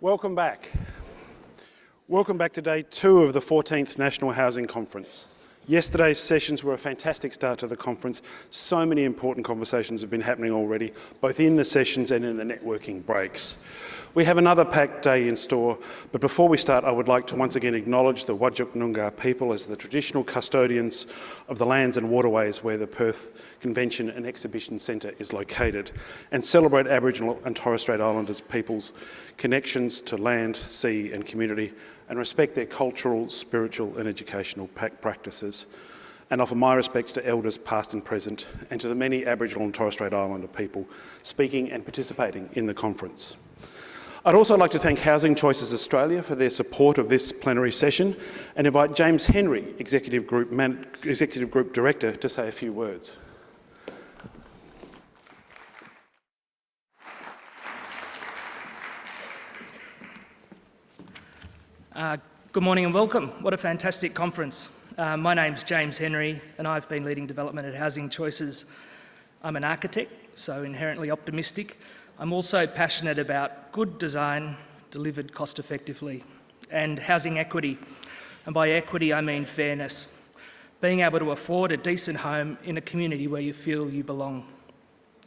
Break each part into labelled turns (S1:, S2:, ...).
S1: Welcome back. Welcome back to day 2 of the 14th National Housing Conference. Yesterday's sessions were a fantastic start to the conference. So many important conversations have been happening already, both in the sessions and in the networking breaks. We have another packed day in store, but before we start, I would like to once again acknowledge the Whadjuk Noongar people as the traditional custodians of the lands and waterways where the Perth Convention and Exhibition Centre is located, and celebrate Aboriginal and Torres Strait Islanders people's connections to land, sea and community, and respect their cultural, spiritual and educational practices, and offer my respects to elders past and present, and to the many Aboriginal and Torres Strait Islander people speaking and participating in the conference. I'd also like to thank Housing Choices Australia for their support of this plenary session and invite James Henry, Executive Group Director, to say a few words.
S2: Good morning and welcome. What a fantastic conference. My name's James Henry and I've been leading development at Housing Choices. I'm an architect, so inherently optimistic. I'm also passionate about good design delivered cost effectively and housing equity. And by equity, I mean fairness. Being able to afford a decent home in a community where you feel you belong.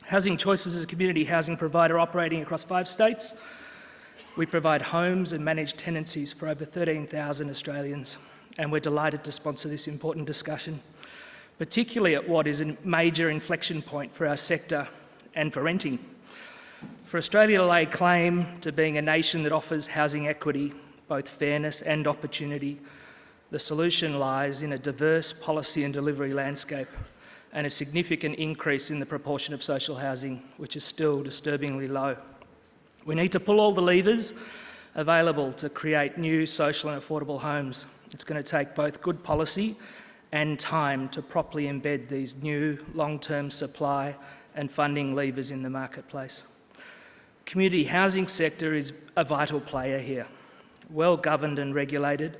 S2: Housing Choices is a community housing provider operating across 5 states. We provide homes and manage tenancies for over 13,000 Australians, and we're delighted to sponsor this important discussion, particularly at what is a major inflection point for our sector and for renting. For Australia to lay claim to being a nation that offers housing equity, both fairness and opportunity, the solution lies in a diverse policy and delivery landscape and a significant increase in the proportion of social housing, which is still disturbingly low. We need to pull all the levers available to create new social and affordable homes. It's going to take both good policy and time to properly embed these new long-term supply and funding levers in the marketplace. Community housing sector is a vital player here. Well governed and regulated,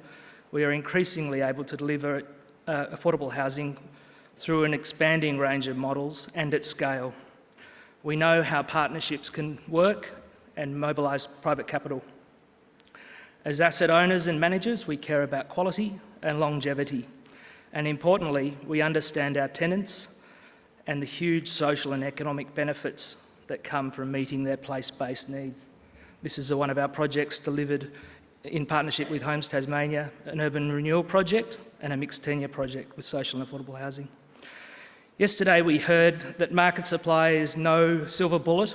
S2: we are increasingly able to deliver affordable housing through an expanding range of models and at scale. We know how partnerships can work and mobilise private capital. As asset owners and managers, we care about quality and longevity. And importantly, we understand our tenants and the huge social and economic benefits that come from meeting their place-based needs. This is one of our projects delivered in partnership with Homes Tasmania, an urban renewal project and a mixed tenure project with social and affordable housing. Yesterday we heard that market supply is no silver bullet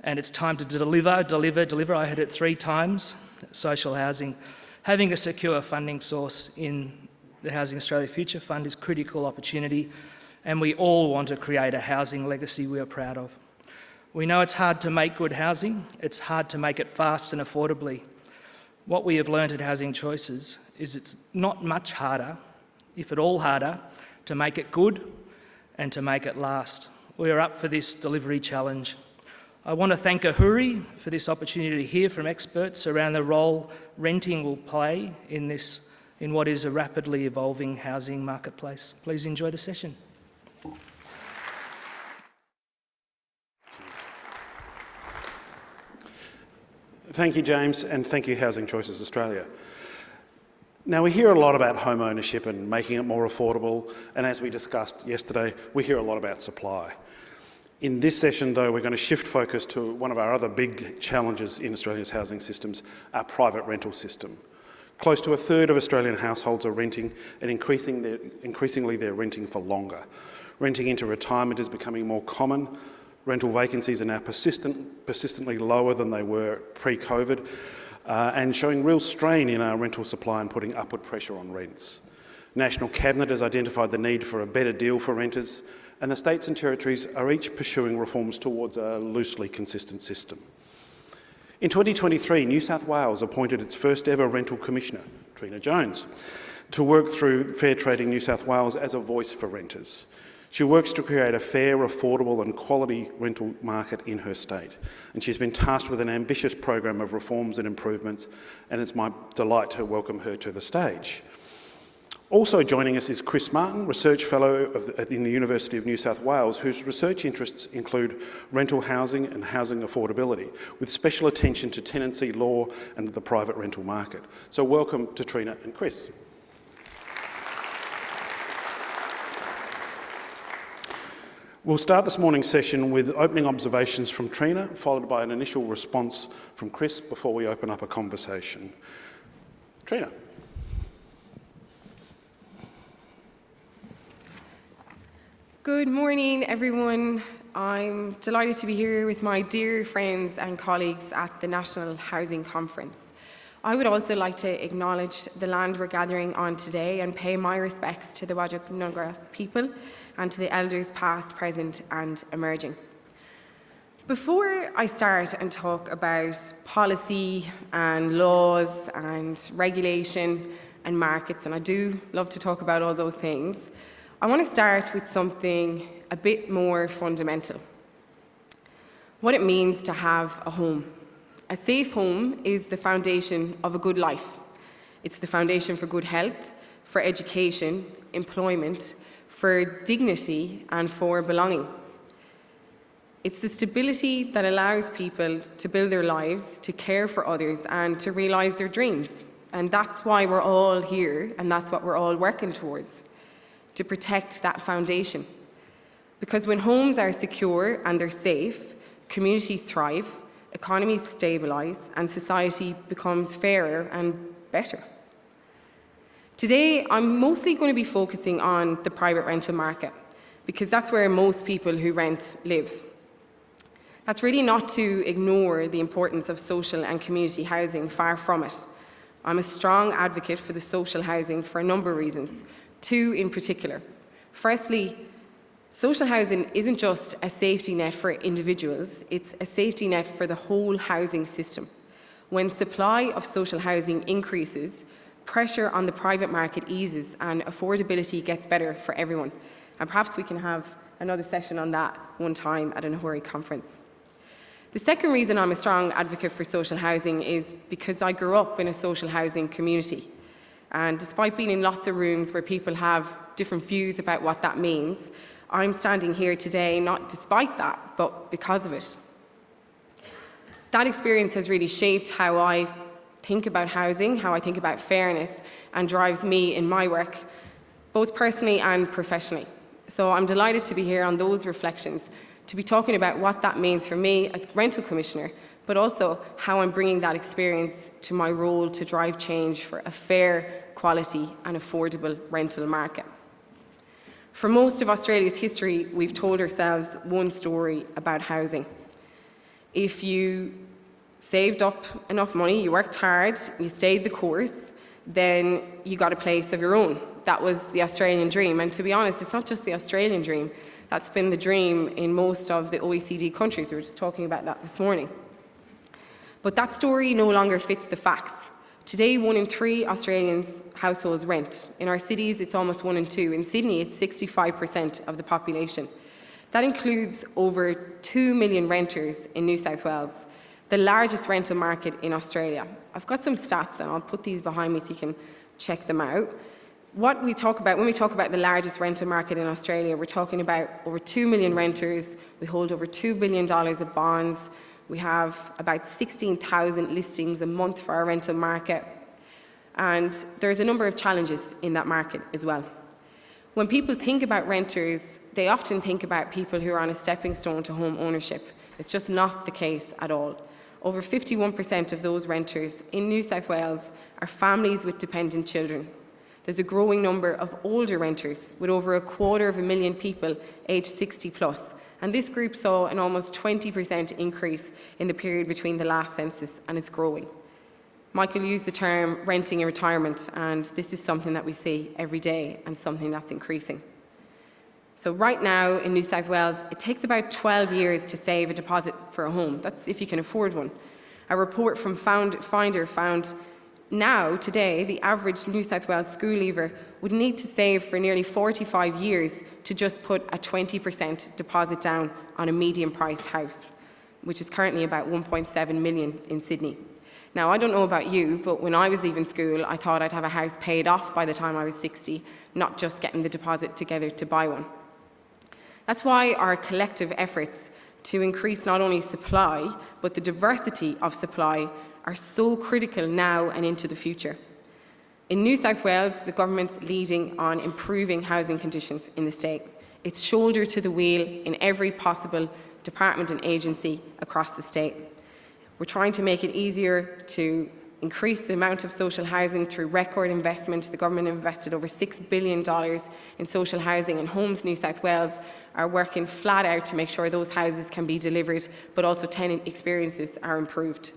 S2: and it's time to deliver. I heard it 3 times, social housing. Having a secure funding source in the Housing Australia Future Fund is critical opportunity, and we all want to create a housing legacy we are proud of. We know it's hard to make good housing. It's hard to make it fast and affordably. What we have learned at Housing Choices is it's not much harder, if at all harder, to make it good and to make it last. We are up for this delivery challenge. I want to thank AHURI for this opportunity to hear from experts around the role renting will play in what is a rapidly evolving housing marketplace. Please enjoy the session.
S1: Thank you, James, and thank you, Housing Choices Australia. Now, we hear a lot about home ownership and making it more affordable, and as we discussed yesterday, we hear a lot about supply. In this session, though, we're going to shift focus to one of our other big challenges in Australia's housing systems, our private rental system. Close to 1/3 of Australian households are renting, and increasingly they're renting for longer. Renting into retirement is becoming more common. Rental vacancies are now persistently lower than they were pre-COVID and showing real strain in our rental supply and putting upward pressure on rents. National Cabinet has identified the need for a better deal for renters, and the states and territories are each pursuing reforms towards a loosely consistent system. In 2023, New South Wales appointed its first ever rental commissioner, Trina, to work through Fair Trading New South Wales as a voice for renters. She works to create a fair, affordable and quality rental market in her state, and she's been tasked with an ambitious program of reforms and improvements, and it's my delight to welcome her to the stage. Also joining us is Chris Martin, Research Fellow in the University of New South Wales, whose research interests include rental housing and housing affordability, with special attention to tenancy law and the private rental market. So welcome to Trina and Chris. We'll start this morning's session with opening observations from Trina, followed by an initial response from Chris before we open up a conversation. Trina.
S3: Good morning, everyone. I'm delighted to be here with my dear friends and colleagues at the National Housing Conference. I would also like to acknowledge the land we're gathering on today and pay my respects to the Whadjuk Noongar people and to the elders past, present and emerging. Before I start and talk about policy and laws and regulation and markets, and I do love to talk about all those things, I want to start with something a bit more fundamental. What it means to have a home. A safe home is the foundation of a good life. It's the foundation for good health, for education, employment, for dignity, and for belonging. It's the stability that allows people to build their lives, to care for others, and to realise their dreams. And that's why we're all here, and that's what we're all working towards, to protect that foundation. Because when homes are secure and they're safe, communities thrive, economies stabilise, and society becomes fairer and better. Today, I'm mostly going to be focusing on the private rental market, because that's where most people who rent live. That's really not to ignore the importance of social and community housing, far from it. I'm a strong advocate for the social housing for a number of reasons, two in particular. Firstly, social housing isn't just a safety net for individuals, it's a safety net for the whole housing system. When supply of social housing increases, pressure on the private market eases and affordability gets better for everyone. And perhaps we can have another session on that one time at an AHURI conference. The second reason I'm a strong advocate for social housing is because I grew up in a social housing community. And despite being in lots of rooms where people have different views about what that means, I'm standing here today not despite that, but because of it. That experience has really shaped how I think about housing, how I think about fairness, and drives me in my work, both personally and professionally. So I'm delighted to be here on those reflections, to be talking about what that means for me as Rental Commissioner, but also how I'm bringing that experience to my role to drive change for a fair, quality and affordable rental market. For most of Australia's history, we've told ourselves one story about housing. If you saved up enough money, you worked hard, you stayed the course, then you got a place of your own. That was the Australian dream. And to be honest, it's not just the Australian dream. That's been the dream in most of the OECD countries. We were just talking about that this morning. But that story no longer fits the facts. Today, 1 in 3 Australians' households rent. In our cities, it's almost 1 in 2. In Sydney, it's 65% of the population. That includes over 2 million renters in New South Wales, the largest rental market in Australia. I've got some stats, and I'll put these behind me so you can check them out. What we talk about, when we talk about the largest rental market in Australia, we're talking about over 2 million renters. We hold over $2 billion of bonds. We have about 16,000 listings a month for our rental market. And there's a number of challenges in that market as well. When people think about renters, they often think about people who are on a stepping stone to home ownership. It's just not the case at all. Over 51% of those renters in New South Wales are families with dependent children. There's a growing number of older renters, with over 250,000 people aged 60 plus. And this group saw an almost 20% increase in the period between the last census, and it's growing. Michael used the term renting in retirement, and this is something that we see every day and something that's increasing. So right now in New South Wales, it takes about 12 years to save a deposit for a home. That's if you can afford one. A report from Finder found now, today, the average New South Wales school leaver would need to save for nearly 45 years to just put a 20% deposit down on a medium-priced house, which is currently about 1.7 million in Sydney. Now, I don't know about you, but when I was leaving school, I thought I'd have a house paid off by the time I was 60, not just getting the deposit together to buy one. That's why our collective efforts to increase not only supply, but the diversity of supply are so critical now and into the future. In New South Wales, the government's leading on improving housing conditions in the state. It's shoulder to the wheel in every possible department and agency across the state. We're trying to make it easier to increase the amount of social housing through record investment. The government invested over $6 billion in social housing, and Homes New South Wales are working flat out to make sure those houses can be delivered, but also tenant experiences are improved.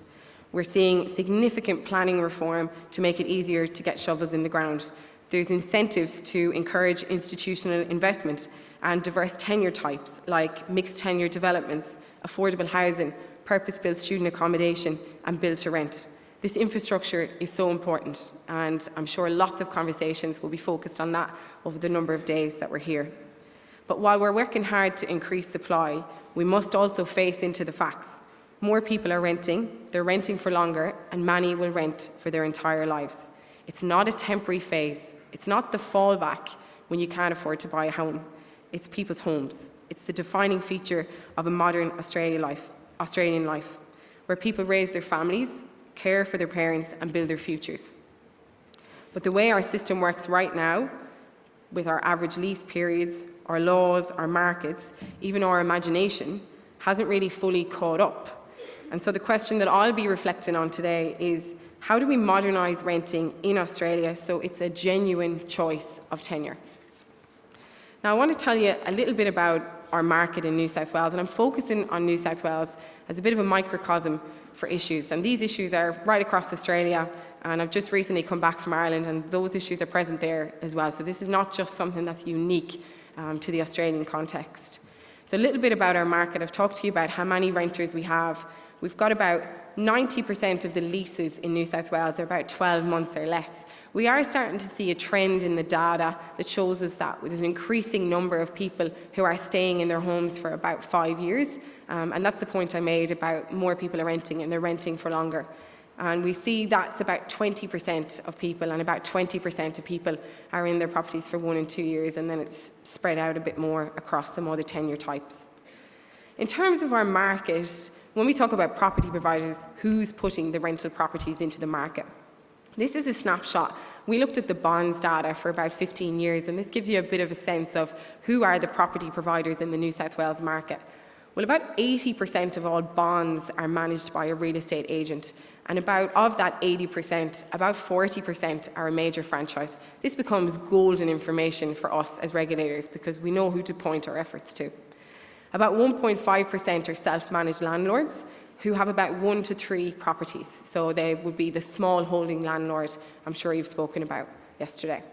S3: We're seeing significant planning reform to make it easier to get shovels in the ground. There's incentives to encourage institutional investment and diverse tenure types like mixed tenure developments, affordable housing, purpose-built student accommodation and build to rent. This infrastructure is so important, and I'm sure lots of conversations will be focused on that over the number of days that we're here. But while we're working hard to increase supply, we must also face into the facts. More people are renting, they're renting for longer, and many will rent for their entire lives. It's not a temporary phase. It's not the fallback when you can't afford to buy a home. It's people's homes. It's the defining feature of a modern Australian life, where people raise their families, care for their parents, and build their futures. But the way our system works right now, with our average lease periods, our laws, our markets, even our imagination, hasn't really fully caught up. And so the question that I'll be reflecting on today is, how do we modernise renting in Australia so it's a genuine choice of tenure? Now, I want to tell you a little bit about our market in New South Wales, and I'm focusing on New South Wales as a bit of a microcosm for issues. And these issues are right across Australia, and I've just recently come back from Ireland, and those issues are present there as well. So this is not just something that's unique to the Australian context. So a little bit about our market. I've talked to you about how many renters we have. We've got about 90% of the leases in New South Wales are about 12 months or less. We are starting to see a trend in the data that shows us that there's an increasing number of people who are staying in their homes for about 5 years. And that's the point I made about more people are renting, and they're renting for longer. And we see that's about 20% of people, and about 20% of people are in their properties for 1 and 2 years, and then it's spread out a bit more across some other tenure types. In terms of our market, when we talk about property providers, who's putting the rental properties into the market? This is a snapshot. We looked at the bonds data for about 15 years, and this gives you a bit of a sense of who are the property providers in the New South Wales market. Well, about 80% of all bonds are managed by a real estate agent, and of that 80%, about 40% are a major franchise. This becomes golden information for us as regulators because we know who to point our efforts to. About 1.5% are self-managed landlords who have about 1 to 3 properties. So they would be the small holding landlord I'm sure you've spoken about yesterday.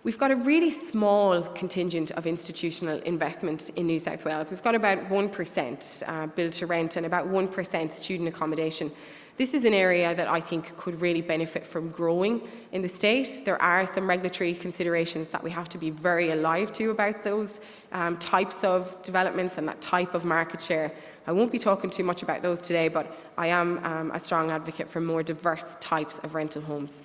S3: We've got a really small contingent of institutional investment in New South Wales. We've got about 1% build to rent and about 1% student accommodation. This is an area that I think could really benefit from growing in the state. There are some regulatory considerations that we have to be very alive to about those types of developments and that type of market share. I won't be talking too much about those today, but I am a strong advocate for more diverse types of rental homes.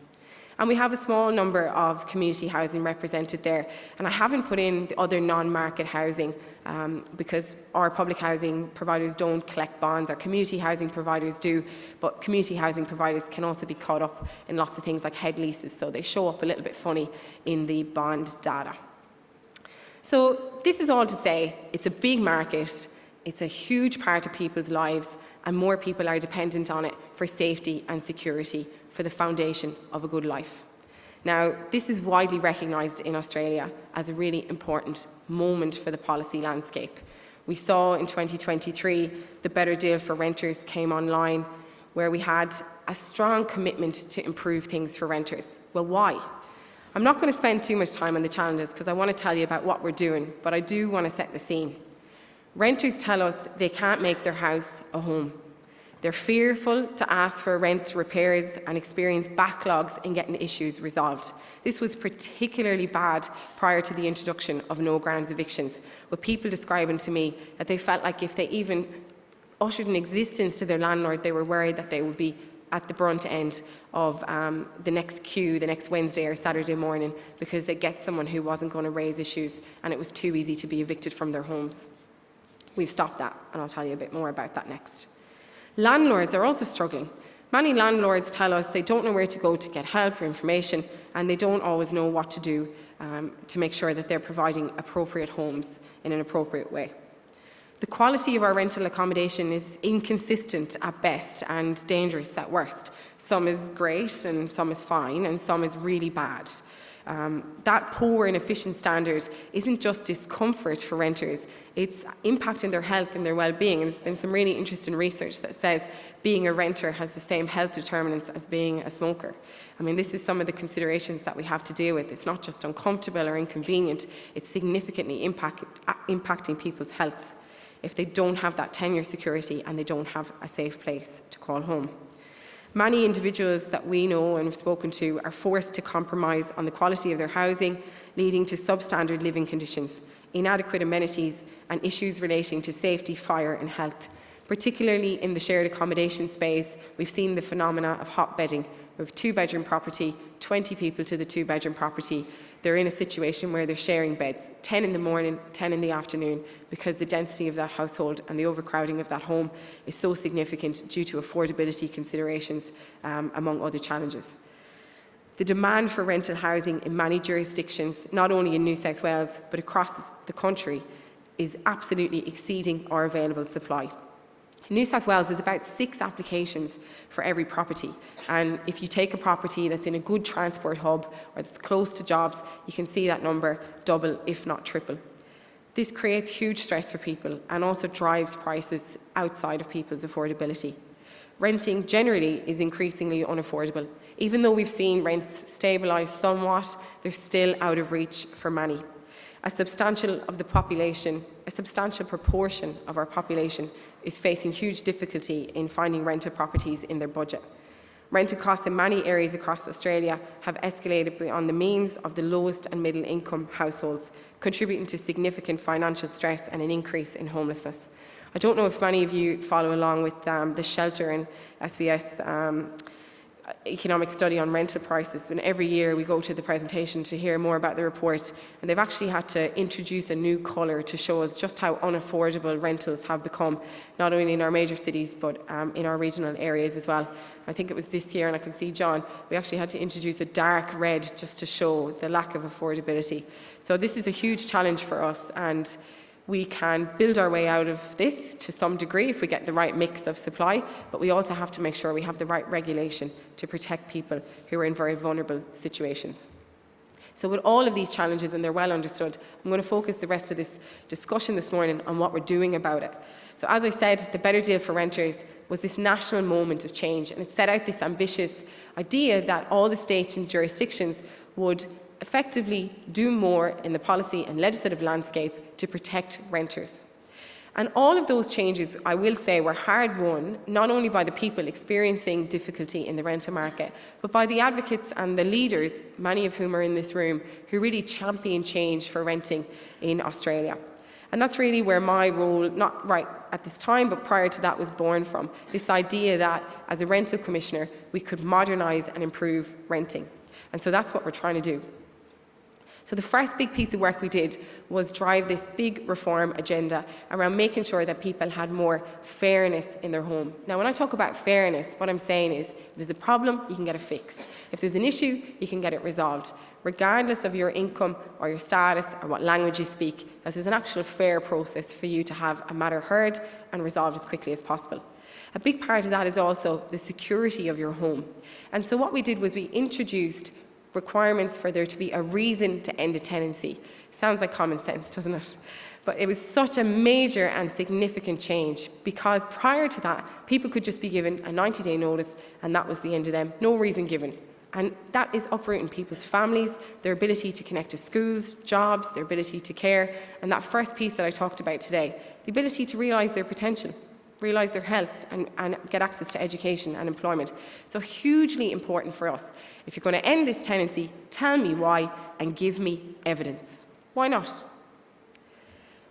S3: And we have a small number of community housing represented there. And I haven't put in the other non-market housing because our public housing providers don't collect bonds. Our community housing providers do, but community housing providers can also be caught up in lots of things like head leases, so they show up a little bit funny in the bond data. So this is all to say it's a big market, it's a huge part of people's lives, and more people are dependent on it for safety and security, for the foundation of a good life. Now, this is widely recognised in Australia as a really important moment for the policy landscape. We saw in 2023 the Better Deal for Renters came online, where we had a strong commitment to improve things for renters. Well, why? I'm not going to spend too much time on the challenges because I want to tell you about what we're doing, but I do want to set the scene. Renters tell us they can't make their house a home. They're fearful to ask for rent repairs and experience backlogs in getting issues resolved. This was particularly bad prior to the introduction of no grounds evictions, with people describing to me that they felt like if they even ushered an existence to their landlord, they were worried that they would be at the brunt end of the next queue the next Wednesday or Saturday morning because they get someone who wasn't going to raise issues and it was too easy to be evicted from their homes. We've stopped that, and I'll tell you a bit more about that next. Landlords are also struggling. Many landlords tell us they don't know where to go to get help or information, and they don't always know what to do to make sure that they're providing appropriate homes in an appropriate way. The quality of our rental accommodation is inconsistent at best and dangerous at worst. Some is great and some is fine and some is really bad. That poor and efficient standard isn't just discomfort for renters, it's impacting their health and their well-being. And there's been some really interesting research that says being a renter has the same health determinants as being a smoker. I mean, this is some of the considerations that we have to deal with. It's not just uncomfortable or inconvenient, it's significantly impacting people's health if they don't have that tenure security and they don't have a safe place to call home. Many individuals that we know and have spoken to are forced to compromise on the quality of their housing, leading to substandard living conditions, inadequate amenities, and issues relating to safety, fire, and health. Particularly in the shared accommodation space, we've seen the phenomena of hotbedding. We have a two-bedroom property, 20 people to the two-bedroom property. They're in a situation where they're sharing beds, 10 in the morning, 10 in the afternoon, because the density of that household and the overcrowding of that home is so significant due to affordability considerations, among other challenges. The demand for rental housing in many jurisdictions, not only in New South Wales, but across the country, is absolutely exceeding our available supply. In New South Wales, there's about 6 applications for every property. And if you take a property that's in a good transport hub or that's close to jobs, you can see that number double, if not triple. This creates huge stress for people and also drives prices outside of people's affordability. Renting generally is increasingly unaffordable. Even though we've seen rents stabilise somewhat, they're still out of reach for many. A substantial proportion of our population is facing huge difficulty in finding rental properties in their budget. Rental costs in many areas across Australia have escalated beyond the means of the lowest and middle income households, contributing to significant financial stress and an increase in homelessness. I don't know if many of you follow along with the Shelter and SBS economic study on rental prices, and every year we go to the presentation to hear more about the report, and they've actually had to introduce a new colour to show us just how unaffordable rentals have become, not only in our major cities but in our regional areas as well. I think it was this year, and I can see John, we actually had to introduce a dark red just to show the lack of affordability. So this is a huge challenge for us, and we can build our way out of this to some degree if we get the right mix of supply, but we also have to make sure we have the right regulation to protect people who are in very vulnerable situations. So with all of these challenges, and they're well understood, I'm going to focus the rest of this discussion this morning on what we're doing about it. So as I said, the Better Deal for Renters was this national moment of change, and it set out this ambitious idea that all the states and jurisdictions would effectively do more in the policy and legislative landscape to protect renters. And all of those changes, I will say, were hard won, not only by the people experiencing difficulty in the rental market, but by the advocates and the leaders, many of whom are in this room, who really champion change for renting in Australia. And that's really where my role, not right at this time, but prior to that, was born from. This idea that as a rental commissioner, we could modernise and improve renting. And so that's what we're trying to do. So the first big piece of work we did was drive this big reform agenda around making sure that people had more fairness in their home. Now, when I talk about fairness, what I'm saying is if there's a problem, you can get it fixed. If there's an issue, you can get it resolved, regardless of your income or your status or what language you speak. This is an actual fair process for you to have a matter heard and resolved as quickly as possible. A big part of that is also the security of your home. And so what we did was we introduced requirements for there to be a reason to end a tenancy. Sounds like common sense, doesn't it? But it was such a major and significant change because prior to that, people could just be given a 90-day notice and that was the end of them, no reason given. And that is uprooting people's families, their ability to connect to schools, jobs, their ability to care, and that first piece that I talked about today, the ability to realise their potential, realise their health and get access to education and employment. So hugely important for us. If you're going to end this tenancy, tell me why and give me evidence. Why not?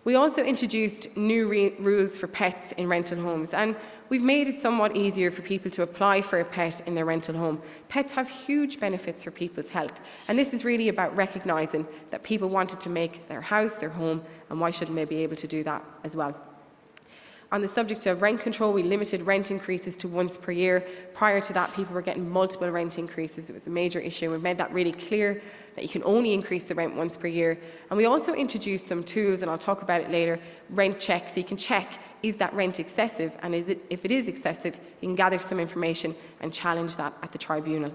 S3: We also introduced new rules for pets in rental homes, and we've made it somewhat easier for people to apply for a pet in their rental home. Pets have huge benefits for people's health, and this is really about recognising that people wanted to make their house their home, and why shouldn't they be able to do that as well? On the subject of rent control, we limited rent increases to once per year. Prior to that, people were getting multiple rent increases. It was a major issue. We've made that really clear that you can only increase the rent once per year. And we also introduced some tools, and I'll talk about it later, rent checks. So you can check, is that rent excessive? And if it is excessive, you can gather some information and challenge that at the tribunal.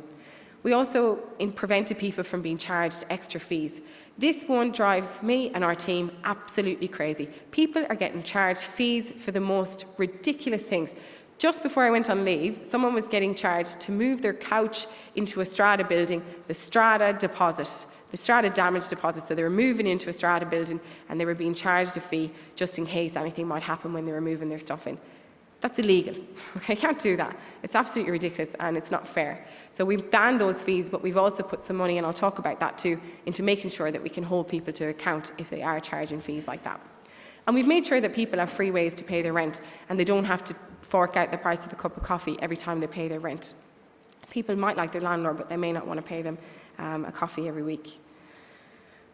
S3: We also prevented people from being charged extra fees. This one drives me and our team absolutely crazy. People are getting charged fees for the most ridiculous things. Just before I went on leave, someone was getting charged to move their couch into a strata building, the strata damage deposit. So they were moving into a strata building and they were being charged a fee just in case anything might happen when they were moving their stuff in. That's illegal. Okay, can't do that. It's absolutely ridiculous and it's not fair. So we've banned those fees, but we've also put some money, and I'll talk about that too, into making sure that we can hold people to account if they are charging fees like that. And we've made sure that people have free ways to pay their rent and they don't have to fork out the price of a cup of coffee every time they pay their rent. People might like their landlord, but they may not want to pay them a coffee every week.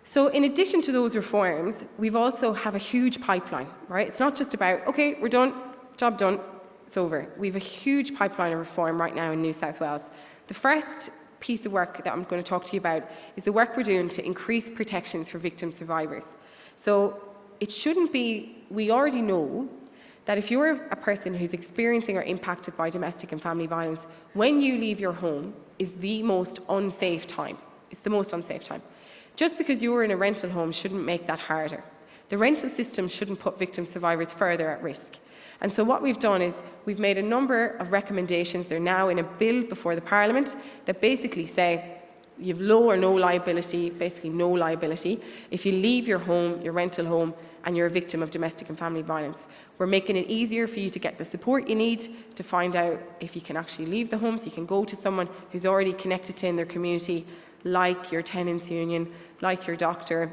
S3: So in addition to those reforms, we've also have a huge pipeline, right? It's not just about, okay, we're done, job done, it's over. We have a huge pipeline of reform right now in New South Wales. The first piece of work that I'm going to talk to you about is the work we're doing to increase protections for victim survivors. So it shouldn't be, we already know that if you're a person who's experiencing or impacted by domestic and family violence, when you leave your home is the most unsafe time. It's the most unsafe time. Just because you're in a rental home shouldn't make that harder. The rental system shouldn't put victim survivors further at risk. And so what we've done is we've made a number of recommendations. They're now in a bill before the Parliament that basically say you have low or no liability, basically no liability, if you leave your home, your rental home, and you're a victim of domestic and family violence. We're making it easier for you to get the support you need to find out if you can actually leave the home, so you can go to someone who's already connected to in their community, like your tenants union, like your doctor,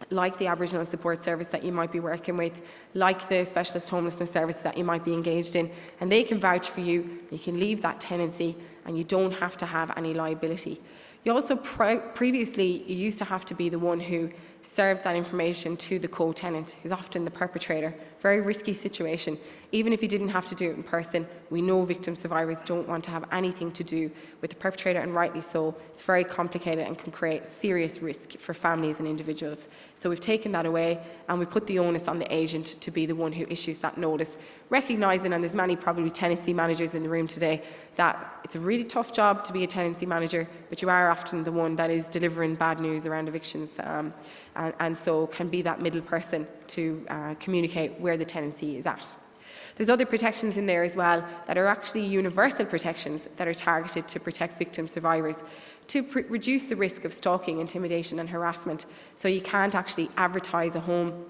S3: like the Aboriginal support service that you might be working with, like the specialist homelessness service that you might be engaged in, and they can vouch for you. You can leave that tenancy and you don't have to have any liability. You also, previously, you used to have to be the one who served that information to the co-tenant, who's often the perpetrator. Very risky situation. Even if you didn't have to do it in person, we know victim survivors don't want to have anything to do with the perpetrator, and rightly so. It's very complicated and can create serious risk for families and individuals. So we've taken that away and we put the onus on the agent to be the one who issues that notice, recognising, and there's many probably tenancy managers in the room today, that it's a really tough job to be a tenancy manager, but you are often the one that is delivering bad news around evictions, and so can be that middle person to communicate where the tenancy is at. There's other protections in there as well that are actually universal protections that are targeted to protect victim survivors, to reduce the risk of stalking, intimidation and harassment. So you can't actually advertise a home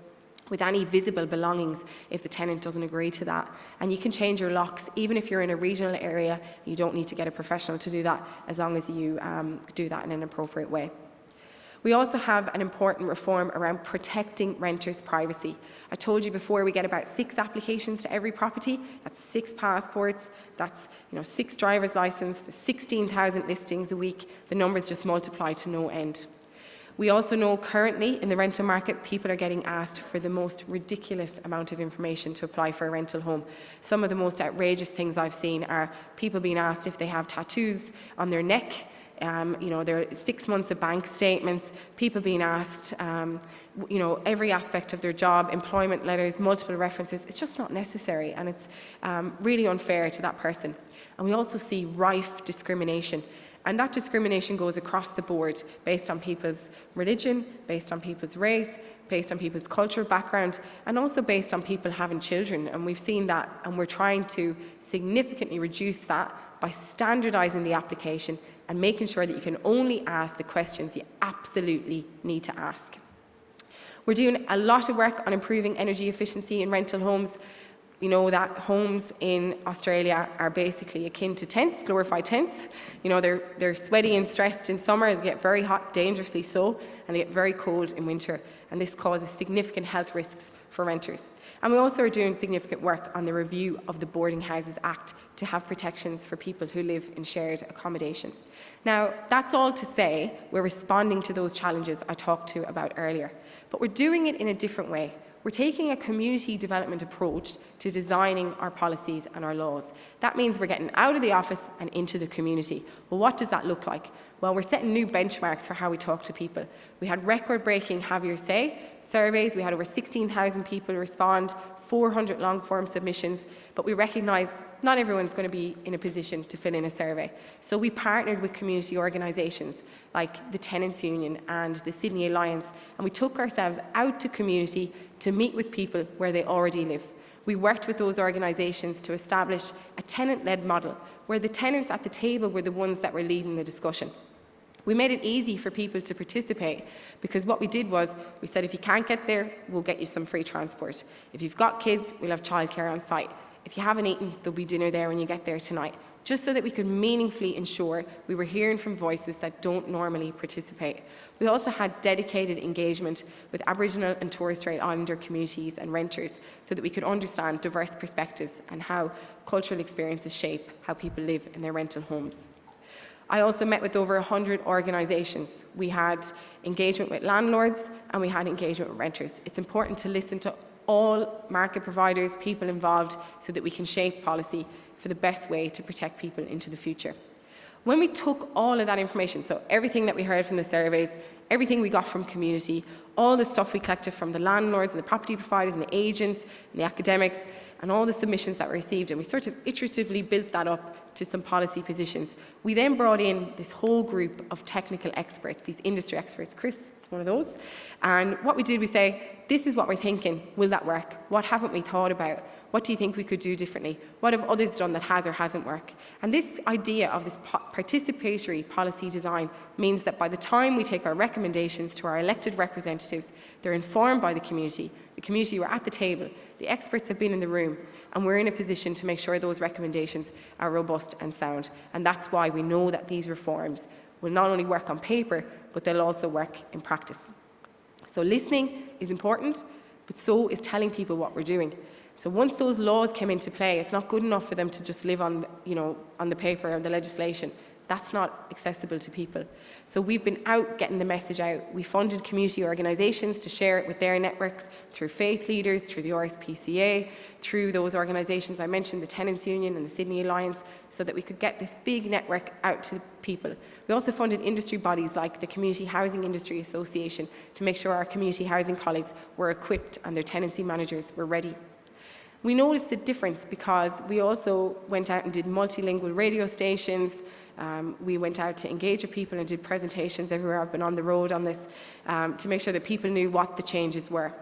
S3: with any visible belongings if the tenant doesn't agree to that. And you can change your locks even if you're in a regional area. You don't need to get a professional to do that, as long as you do that in an appropriate way. We also have an important reform around protecting renters' privacy. I told you before, we get about 6 applications to every property. That's 6 passports, that's 6 driver's licenses, 16,000 listings a week. The numbers just multiply to no end. We also know currently in the rental market, people are getting asked for the most ridiculous amount of information to apply for a rental home. Some of the most outrageous things I've seen are people being asked if they have tattoos on their neck. There are 6 months of bank statements, people being asked, every aspect of their job, employment letters, multiple references. It's just not necessary, and it's really unfair to that person. And we also see rife discrimination. And that discrimination goes across the board based on people's religion, based on people's race, based on people's cultural background, and also based on people having children. And we've seen that, and we're trying to significantly reduce that by standardising the application and making sure that you can only ask the questions you absolutely need to ask. We're doing a lot of work on improving energy efficiency in rental homes. You know that homes in Australia are basically akin to tents, glorified tents. They're sweaty and stressed in summer, they get very hot, dangerously so, and they get very cold in winter. And this causes significant health risks for renters. And we also are doing significant work on the review of the Boarding Houses Act to have protections for people who live in shared accommodation. Now, that's all to say we're responding to those challenges I talked to about earlier, but we're doing it in a different way. We're taking a community development approach to designing our policies and our laws. That means we're getting out of the office and into the community. Well, what does that look like? Well, we're setting new benchmarks for how we talk to people. We had record-breaking Have Your Say surveys. We had over 16,000 people respond, 400 long-form submissions, but we recognise not everyone's going to be in a position to fill in a survey. So we partnered with community organisations like the Tenants Union and the Sydney Alliance, and we took ourselves out to community to meet with people where they already live. We worked with those organisations to establish a tenant-led model where the tenants at the table were the ones that were leading the discussion. We made it easy for people to participate because what we did was we said if you can't get there, we'll get you some free transport. If you've got kids, we'll have childcare on site. If you haven't eaten, there'll be dinner there when you get there tonight. Just so that we could meaningfully ensure we were hearing from voices that don't normally participate. We also had dedicated engagement with Aboriginal and Torres Strait Islander communities and renters so that we could understand diverse perspectives and how cultural experiences shape how people live in their rental homes. I also met with over 100 organisations. We had engagement with landlords and we had engagement with renters. It's important to listen to all market providers, people involved, so that we can shape policy for the best way to protect people into the future. When we took all of that information, so everything that we heard from the surveys, everything we got from community, all the stuff we collected from the landlords and the property providers and the agents and the academics, and all the submissions that were received, and we sort of iteratively built that up to some policy positions. We then brought in this whole group of technical experts, these industry experts. Chris is one of those. And what we did, we say, this is what we're thinking. Will that work? What haven't we thought about? What do you think we could do differently? What have others done that has or hasn't worked? And this idea of this participatory policy design means that by the time we take our recommendations to our elected representatives, they're informed by the community. The community were at the table, the experts have been in the room, and we're in a position to make sure those recommendations are robust and sound. And that's why we know that these reforms will not only work on paper, but they'll also work in practice. So listening is important, but so is telling people what we're doing. So once those laws came into play, it's not good enough for them to just live on, on the paper or the legislation. That's not accessible to people. So we've been out getting the message out. We funded community organisations to share it with their networks through faith leaders, through the RSPCA, through those organisations I mentioned, the Tenants Union and the Sydney Alliance, so that we could get this big network out to people. We also funded industry bodies like the Community Housing Industry Association to make sure our community housing colleagues were equipped and their tenancy managers were ready. We noticed the difference because we also went out and did multilingual radio stations. We went out to engage with people and did presentations everywhere I've been on the road on this to make sure that people knew what the changes were.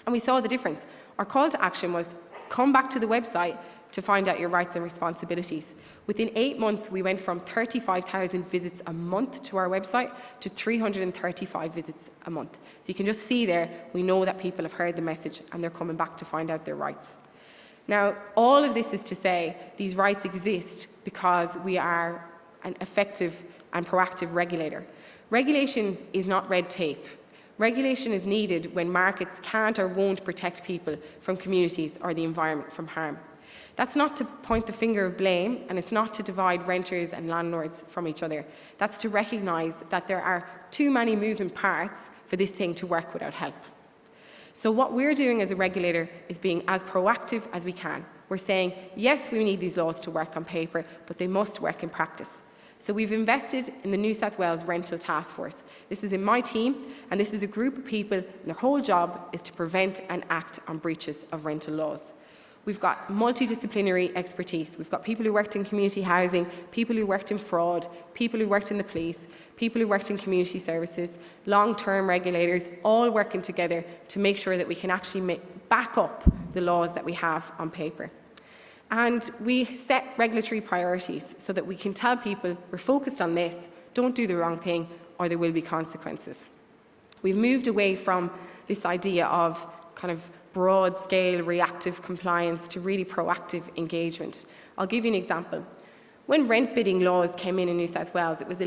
S3: And we saw the difference. Our call to action was come back to the website to find out your rights and responsibilities. Within 8 months, we went from 35,000 visits a month to our website to 335 visits a month. So you can just see there, we know that people have heard the message and they're coming back to find out their rights. Now, all of this is to say these rights exist because we are an effective and proactive regulator. Regulation is not red tape. Regulation is needed when markets can't or won't protect people from communities or the environment from harm. That's not to point the finger of blame, and it's not to divide renters and landlords from each other. That's to recognise that there are too many moving parts for this thing to work without help. So what we're doing as a regulator is being as proactive as we can. We're saying, yes, we need these laws to work on paper, but they must work in practice. So we've invested in the New South Wales Rental Task Force. This is in my team, and this is a group of people, and their whole job is to prevent and act on breaches of rental laws. We've got multidisciplinary expertise. We've got people who worked in community housing, people who worked in fraud, people who worked in the police, people who worked in community services, long-term regulators, all working together to make sure that we can actually back up the laws that we have on paper. And we set regulatory priorities so that we can tell people we're focused on this, don't do the wrong thing, or there will be consequences. We've moved away from this idea of kind of broad-scale reactive compliance to really proactive engagement. I'll give you an example. When rent bidding laws came in New South Wales, it is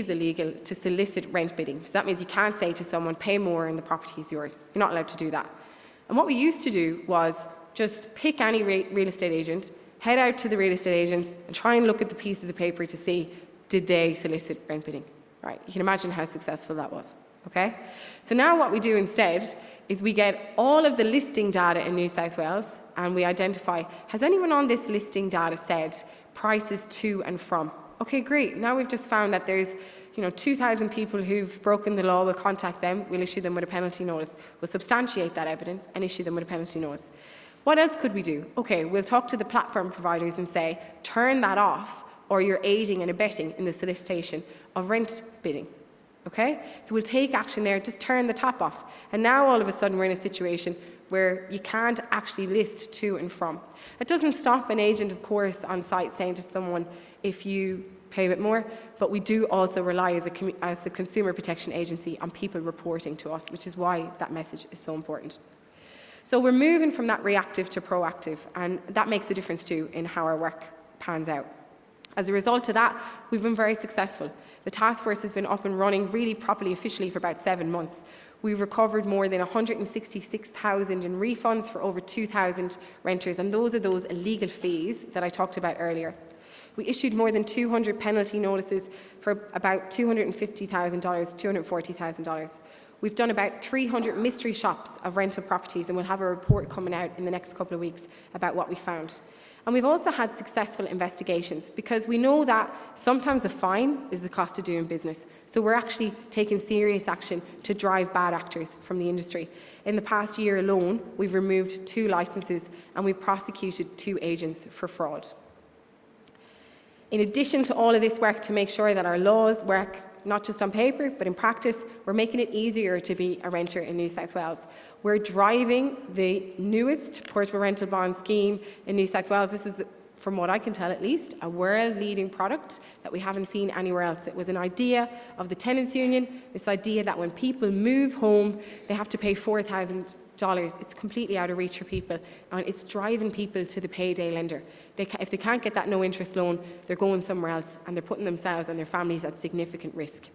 S3: illegal to solicit rent bidding. So that means you can't say to someone, pay more and the property is yours. You're not allowed to do that. And what we used to do was just pick any real estate agent, head out to the real estate agents and try and look at the pieces of paper to see, did they solicit rent bidding? Right, you can imagine how successful that was, okay? So now what we do instead is we get all of the listing data in New South Wales and we identify, has anyone on this listing data said prices to and from? Okay, great, now we've just found that there's 2,000 people who've broken the law. We'll contact them, we'll issue them with a penalty notice, we'll substantiate that evidence and issue them with a penalty notice. What else could we do? Okay, we'll talk to the platform providers and say, turn that off or you're aiding and abetting in the solicitation of rent bidding. Okay? So we'll take action there, just turn the tap off. And now all of a sudden we're in a situation where you can't actually list to and from. It doesn't stop an agent, of course, on site saying to someone, if you pay a bit more, but we do also rely as a consumer protection agency on people reporting to us, which is why that message is so important. So we're moving from that reactive to proactive, and that makes a difference too in how our work pans out. As a result of that, we've been very successful. The task force has been up and running really properly, officially, for about 7 months. We've recovered more than 166,000 in refunds for over 2,000 renters, and those are those illegal fees that I talked about earlier. We issued more than 200 penalty notices for about $250,000, $240,000. We've done about 300 mystery shops of rental properties, and we'll have a report coming out in the next couple of weeks about what we found. And we've also had successful investigations because we know that sometimes a fine is the cost of doing business. So we're actually taking serious action to drive bad actors from the industry. In the past year alone, we've removed 2 licenses and we've prosecuted 2 agents for fraud. In addition to all of this work to make sure that our laws work not just on paper, but in practice, we're making it easier to be a renter in New South Wales. We're driving the newest portable rental bond scheme in New South Wales. This is, from what I can tell at least, a world-leading product that we haven't seen anywhere else. It was an idea of the tenants union, this idea that when people move home, they have to pay $4,000. It's completely out of reach for people, and it's driving people to the payday lender. If they can't get that no-interest loan, they're going somewhere else, and they're putting themselves and their families at significant risk.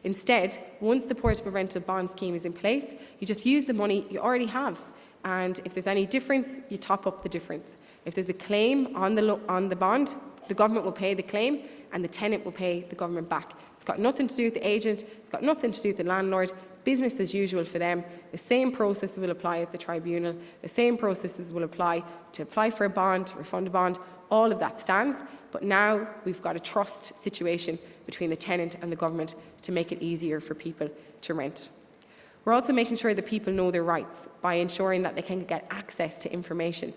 S3: Instead, once the portable rental bond scheme is in place, you just use the money you already have, and if there's any difference, you top up the difference. If there's a claim on the bond, the government will pay the claim, and the tenant will pay the government back. It's got nothing to do with the agent, it's got nothing to do with the landlord. Business as usual for them. The same process will apply at the tribunal. The same processes will apply to apply for a bond, to refund a bond. All of that stands, but now we've got a trust situation between the tenant and the government to make it easier for people to rent. We're also making sure that people know their rights by ensuring that they can get access to information.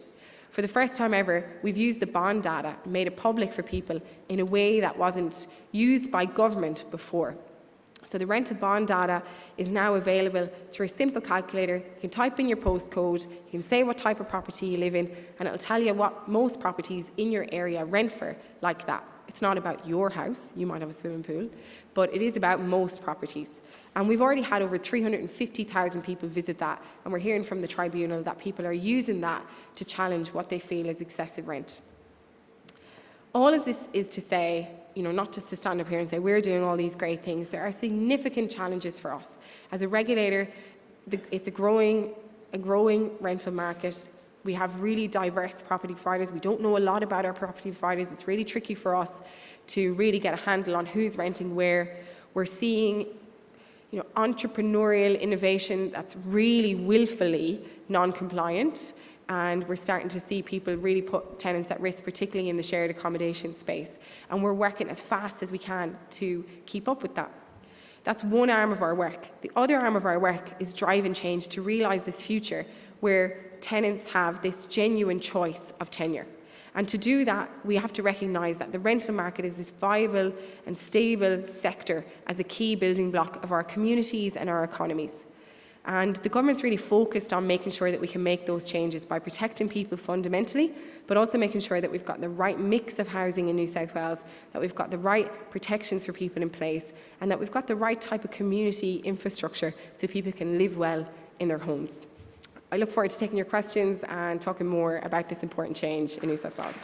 S3: For the first time ever, we've used the bond data and made it public for people in a way that wasn't used by government before. So the rent-to-bond data is now available through a simple calculator. You can type in your postcode, you can say what type of property you live in, and it'll tell you what most properties in your area rent for like that. It's not about your house, you might have a swimming pool, but it is about most properties. And we've already had over 350,000 people visit that, and we're hearing from the tribunal that people are using that to challenge what they feel is excessive rent. All of this is to say, not just to stand up here and say we're doing all these great things. There are significant challenges for us. As a regulator, it's a growing rental market. We have really diverse property providers. We don't know a lot about our property providers. It's really tricky for us to really get a handle on who's renting where. We're seeing entrepreneurial innovation that's really willfully non-compliant. And we're starting to see people really put tenants at risk, particularly in the shared accommodation space. And we're working as fast as we can to keep up with that. That's one arm of our work. The other arm of our work is driving change to realise this future where tenants have this genuine choice of tenure. And to do that, we have to recognise that the rental market is this viable and stable sector as a key building block of our communities and our economies. And the government's really focused on making sure that we can make those changes by protecting people fundamentally, but also making sure that we've got the right mix of housing in New South Wales, that we've got the right protections for people in place, and that we've got the right type of community infrastructure so people can live well in their homes. I look forward to taking your questions and talking more about this important change in New South Wales.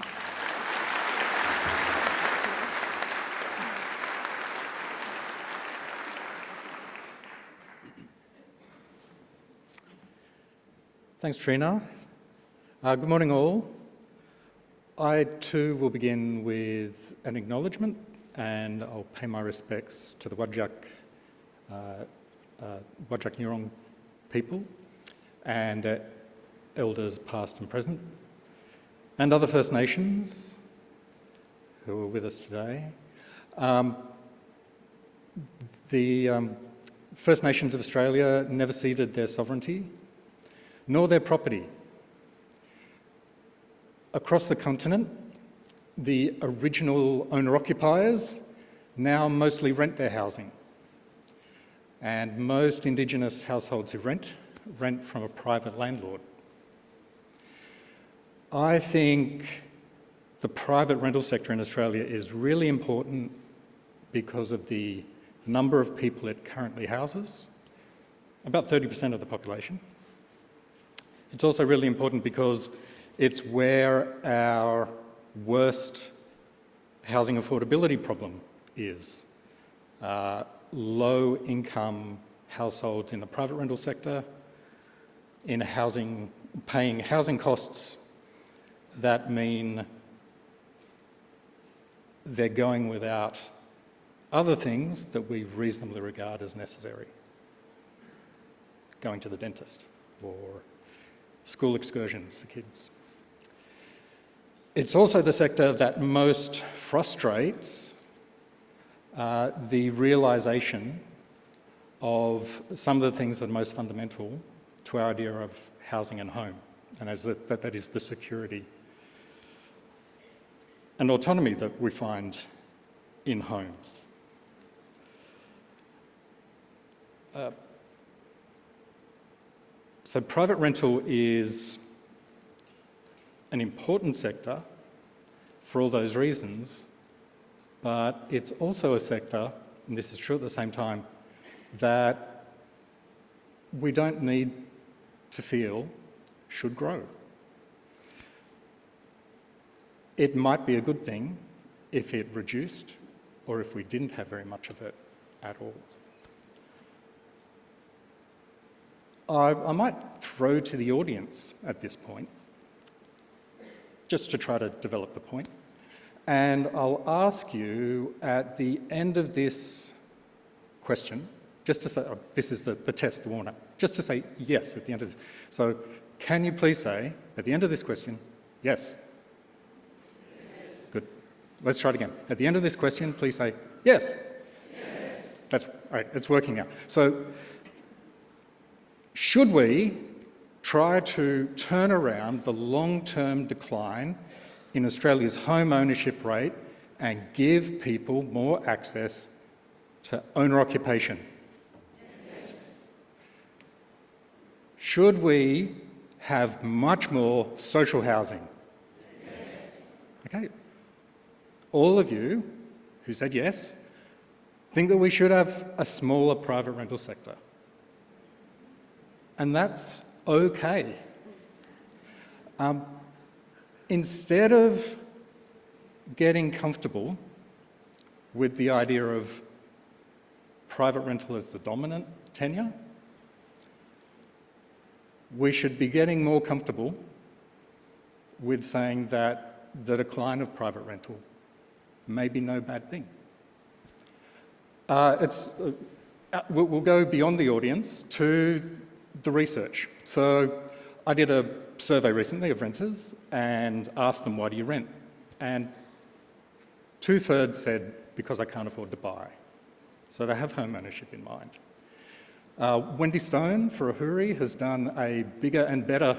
S4: Thanks, Trina. Good morning, all. I too will begin with an acknowledgement, and I'll pay my respects to the Whadjuk Noongar people and their elders past and present, and other First Nations who are with us today. The First Nations of Australia never ceded their sovereignty, nor their property. Across the continent, the original owner-occupiers now mostly rent their housing. And most Indigenous households who rent from a private landlord. I think the private rental sector in Australia is really important because of the number of people it currently houses, about 30% of the population. It's also really important because it's where our worst housing affordability problem is. Low-income households in the private rental sector, in housing, paying housing costs that mean they're going without other things that we reasonably regard as necessary. Going to the dentist or school excursions for kids. It's also the sector that most frustrates the realisation of some of the things that are most fundamental to our idea of housing and home, and that is the security and autonomy that we find in homes. So private rental is an important sector for all those reasons, but it's also a sector, and this is true at the same time, that we don't need to feel should grow. It might be a good thing if it reduced or if we didn't have very much of it at all. I might throw to the audience at this point, just to try to develop the point, and I'll ask you at the end of this question, just to say, this is the test, the warm-up, just to say yes at the end of this. So can you please say, at the end of this question, yes? Good. Let's try it again. At the end of this question, please say yes. Yes. That's right, it's working now. So should we try to turn around the long-term decline in Australia's home ownership rate and give people more access to owner-occupation? Yes. Should we have much more social housing? Yes. Okay. All of you who said yes think that we should have a smaller private rental sector. And that's okay. Instead of getting comfortable with the idea of private rental as the dominant tenure, we should be getting more comfortable with saying that the decline of private rental may be no bad thing. We'll go beyond the audience to the research. So I did a survey recently of renters and asked them, why do you rent? And 2/3 said, because I can't afford to buy. So they have home ownership in mind. Wendy Stone for AHURI has done a bigger and better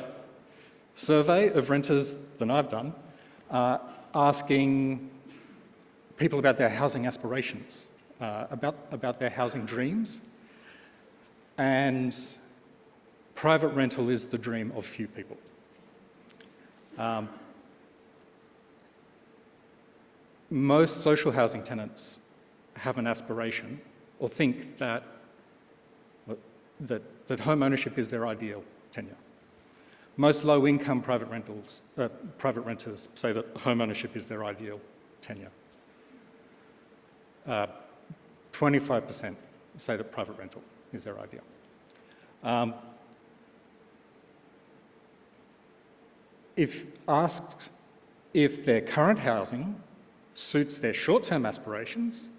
S4: survey of renters than I've done, asking people about their housing aspirations, about their housing dreams. And private rental is the dream of few people. Most social housing tenants have an aspiration or think that home ownership is their ideal tenure. Most low-income private renters say that home ownership is their ideal tenure. 25% say that private rental is their ideal. if asked if their current housing suits their short-term aspirations,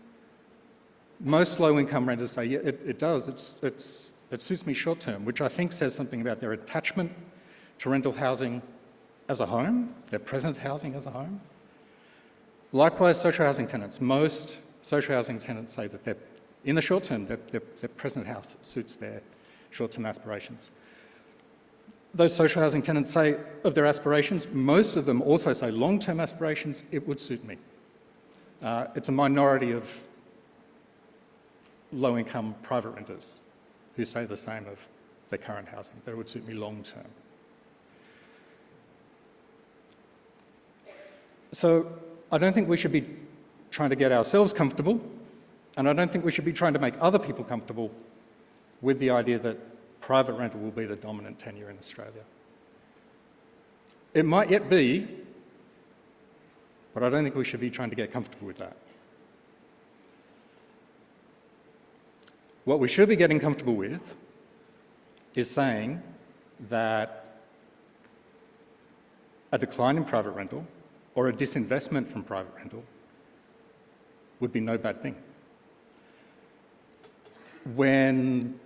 S4: most low-income renters say, yeah, it does, it suits me short-term, which I think says something about their attachment to rental housing as a home, their present housing as a home. Likewise, social housing tenants. Most social housing tenants say that in the short term, their present house suits their short-term aspirations. Those social housing tenants say of their aspirations, most of them also say long-term aspirations, it would suit me. It's a minority of low-income private renters who say the same of their current housing, that it would suit me long-term. So I don't think we should be trying to get ourselves comfortable, and I don't think we should be trying to make other people comfortable with the idea that private rental will be the dominant tenure in Australia. It might yet be, but I don't think we should be trying to get comfortable with that. What we should be getting comfortable with is saying that a decline in private rental or a disinvestment from private rental would be no bad thing. When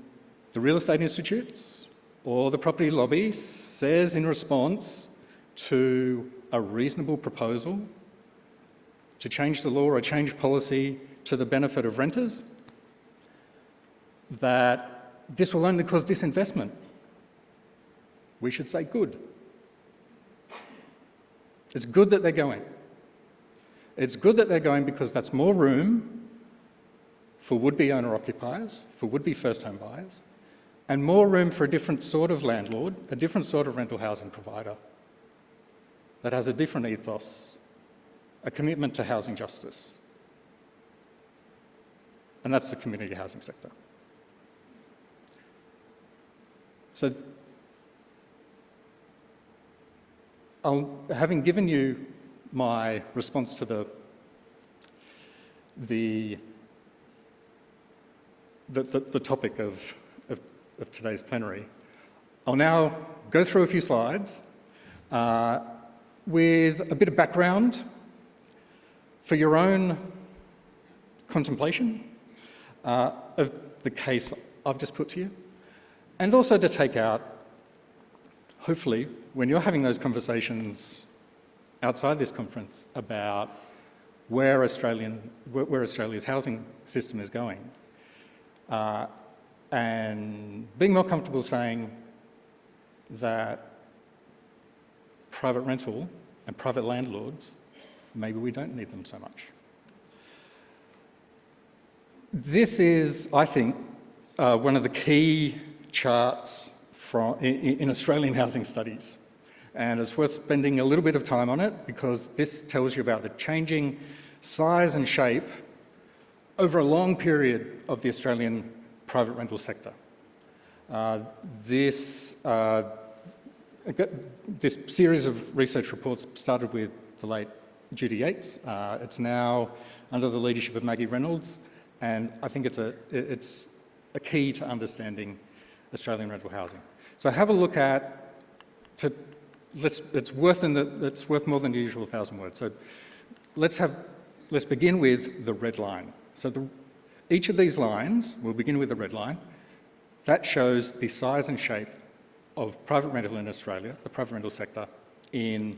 S4: the real estate institutes or the property lobby says in response to a reasonable proposal to change the law or change policy to the benefit of renters, that this will only cause disinvestment, we should say good. It's good that they're going. It's good that they're going because that's more room for would-be owner-occupiers, for would-be first-home buyers, and more room for a different sort of landlord, a different sort of rental housing provider that has a different ethos, a commitment to housing justice. And that's the community housing sector. So, having given you my response to the topic of today's plenary, I'll now go through a few slides with a bit of background for your own contemplation of the case I've just put to you, and also to take out, hopefully, when you're having those conversations outside this conference about where Australia's housing system is going, and being more comfortable saying that private rental and private landlords, maybe we don't need them so much. This is, I think, one of the key charts in Australian housing studies. And it's worth spending a little bit of time on it because this tells you about the changing size and shape over a long period of the Australian private rental sector. This series of research reports started with the late Judy Yates. It's now under the leadership of Maggie Reynolds, and I think it's a key to understanding Australian rental housing. So have a look at, it's worth more than the usual 1,000 words. So let's begin with the red line. So each of these lines, we'll begin with the red line, that shows the size and shape of private rental in Australia, the private rental sector, in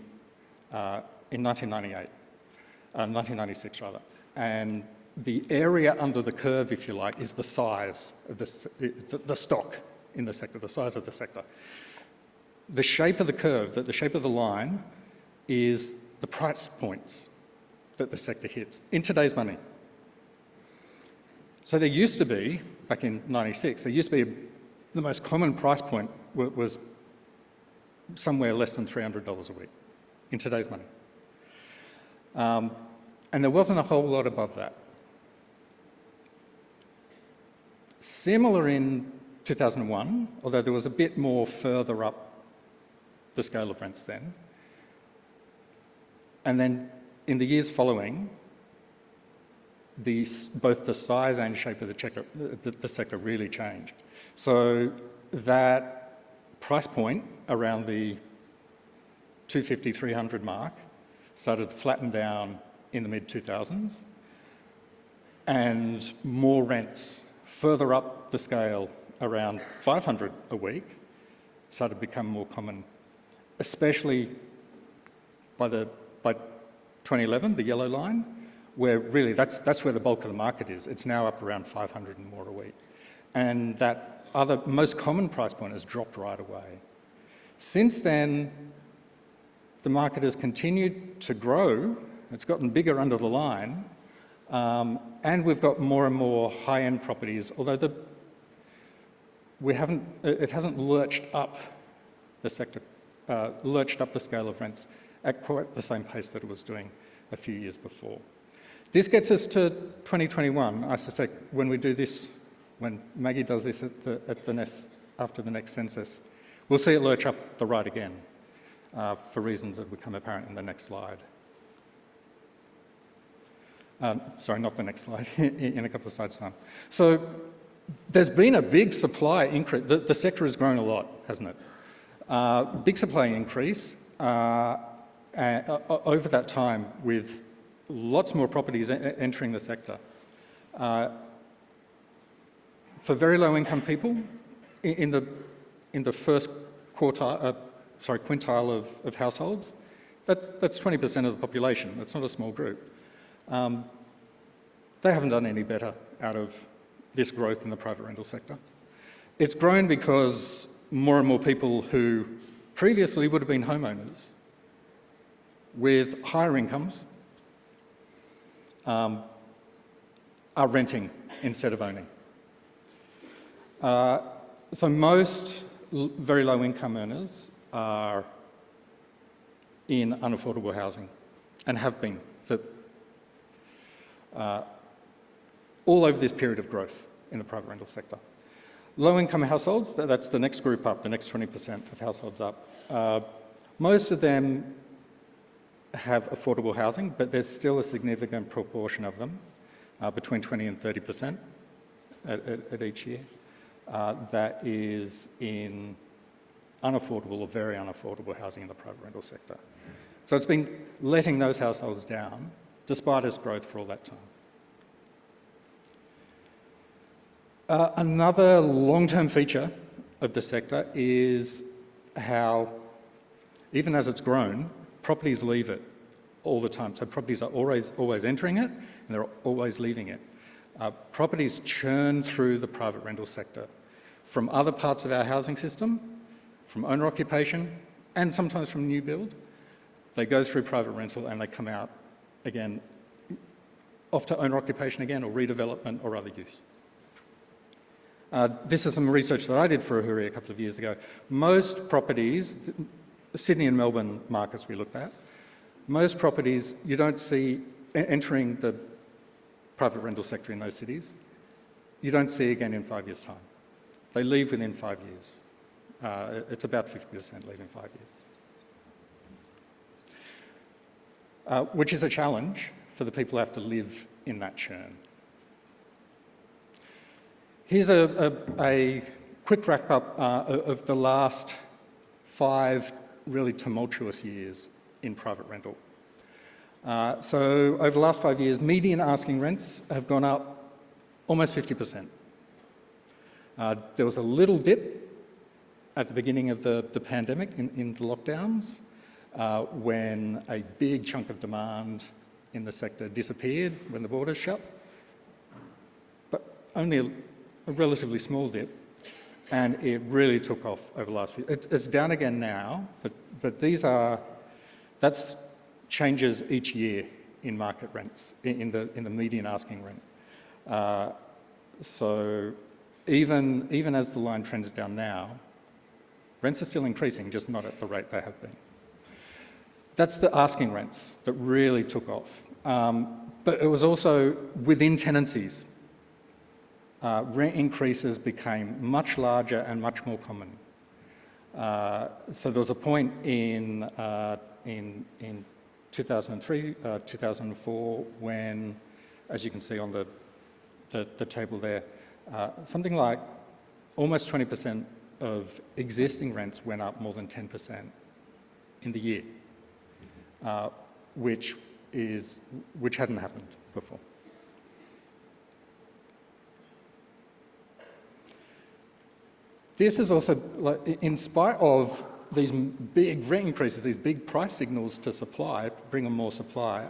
S4: 1996 rather. And the area under the curve, if you like, is the size of the stock in the sector, the size of the sector. The shape of the curve, the shape of the line, is the price points that the sector hits in today's money. So there used to be, back in 96, there used to be the most common price point was somewhere less than $300 a week in today's money. And there wasn't a whole lot above that. Similar in 2001, although there was a bit more further up the scale of rents then. And then in the years following, both the size and shape of the sector really changed. So that price point around the 250, 300 mark started to flatten down in the mid-2000s, and more rents further up the scale, around 500 a week, started to become more common, especially by 2011, the yellow line, where really that's where the bulk of the market is. It's now up around 500 and more a week. And that other most common price point has dropped right away. Since then, the market has continued to grow. It's gotten bigger under the line, and we've got more and more high-end properties, although it hasn't lurched up the sector, lurched up the scale of rents at quite the same pace that it was doing a few years before. This gets us to 2021. I suspect when we do this, when Maggie does this after the next census, we'll see it lurch up the right again for reasons that become apparent in the next slide. Sorry, not the next slide, in a couple of slides' time. So there's been a big supply increase. The sector has grown a lot, hasn't it? Big supply increase over that time, with lots more properties entering the sector. For very low-income people, in the first quintile of households, that's 20% of the population. That's not a small group. They haven't done any better out of this growth in the private rental sector. It's grown because more and more people who previously would have been homeowners with higher incomes are renting instead of owning. So most very low income earners are in unaffordable housing and have been for all over this period of growth in the private rental sector. Low-income households, that's the next group up, the next 20% of households up. Most of them have affordable housing, but there's still a significant proportion of them, between 20 and 30% at each year, that is in unaffordable or very unaffordable housing in the private rental sector. So it's been letting those households down, despite its growth for all that time. Another long-term feature of the sector is how, even as it's grown, properties leave it all the time. So properties are always entering it, and they're always leaving it. Properties churn through the private rental sector from other parts of our housing system, from owner occupation, and sometimes from new build. They go through private rental and they come out again, off to owner occupation again, or redevelopment or other use. This is some research that I did for AHURI a couple of years ago. Most properties, Sydney and Melbourne markets we looked at, most properties you don't see entering the private rental sector in those cities, you don't see again in 5 years' time. They leave within 5 years. It's about 50% leave in 5 years. Which is a challenge for the people who have to live in that churn. Here's a quick wrap-up of the last 5 really tumultuous years in private rental. So over the last 5 years, median asking rents have gone up almost 50%. There was a little dip at the beginning of the pandemic in the lockdowns when a big chunk of demand in the sector disappeared when the borders shut, but only a relatively small dip, and it really took off over the last few. It's down again now, but that's changes each year in market rents, in the median asking rent. So even as the line trends down now, rents are still increasing, just not at the rate they have been. That's the asking rents that really took off. But it was also within tenancies. Rent increases became much larger and much more common. So there was a point in 2003, 2004, when, as you can see on the table there, something like almost 20% of existing rents went up more than 10% in the year. which hadn't happened before. This is also, in spite of these big rent increases, these big price signals to supply, bring on more supply,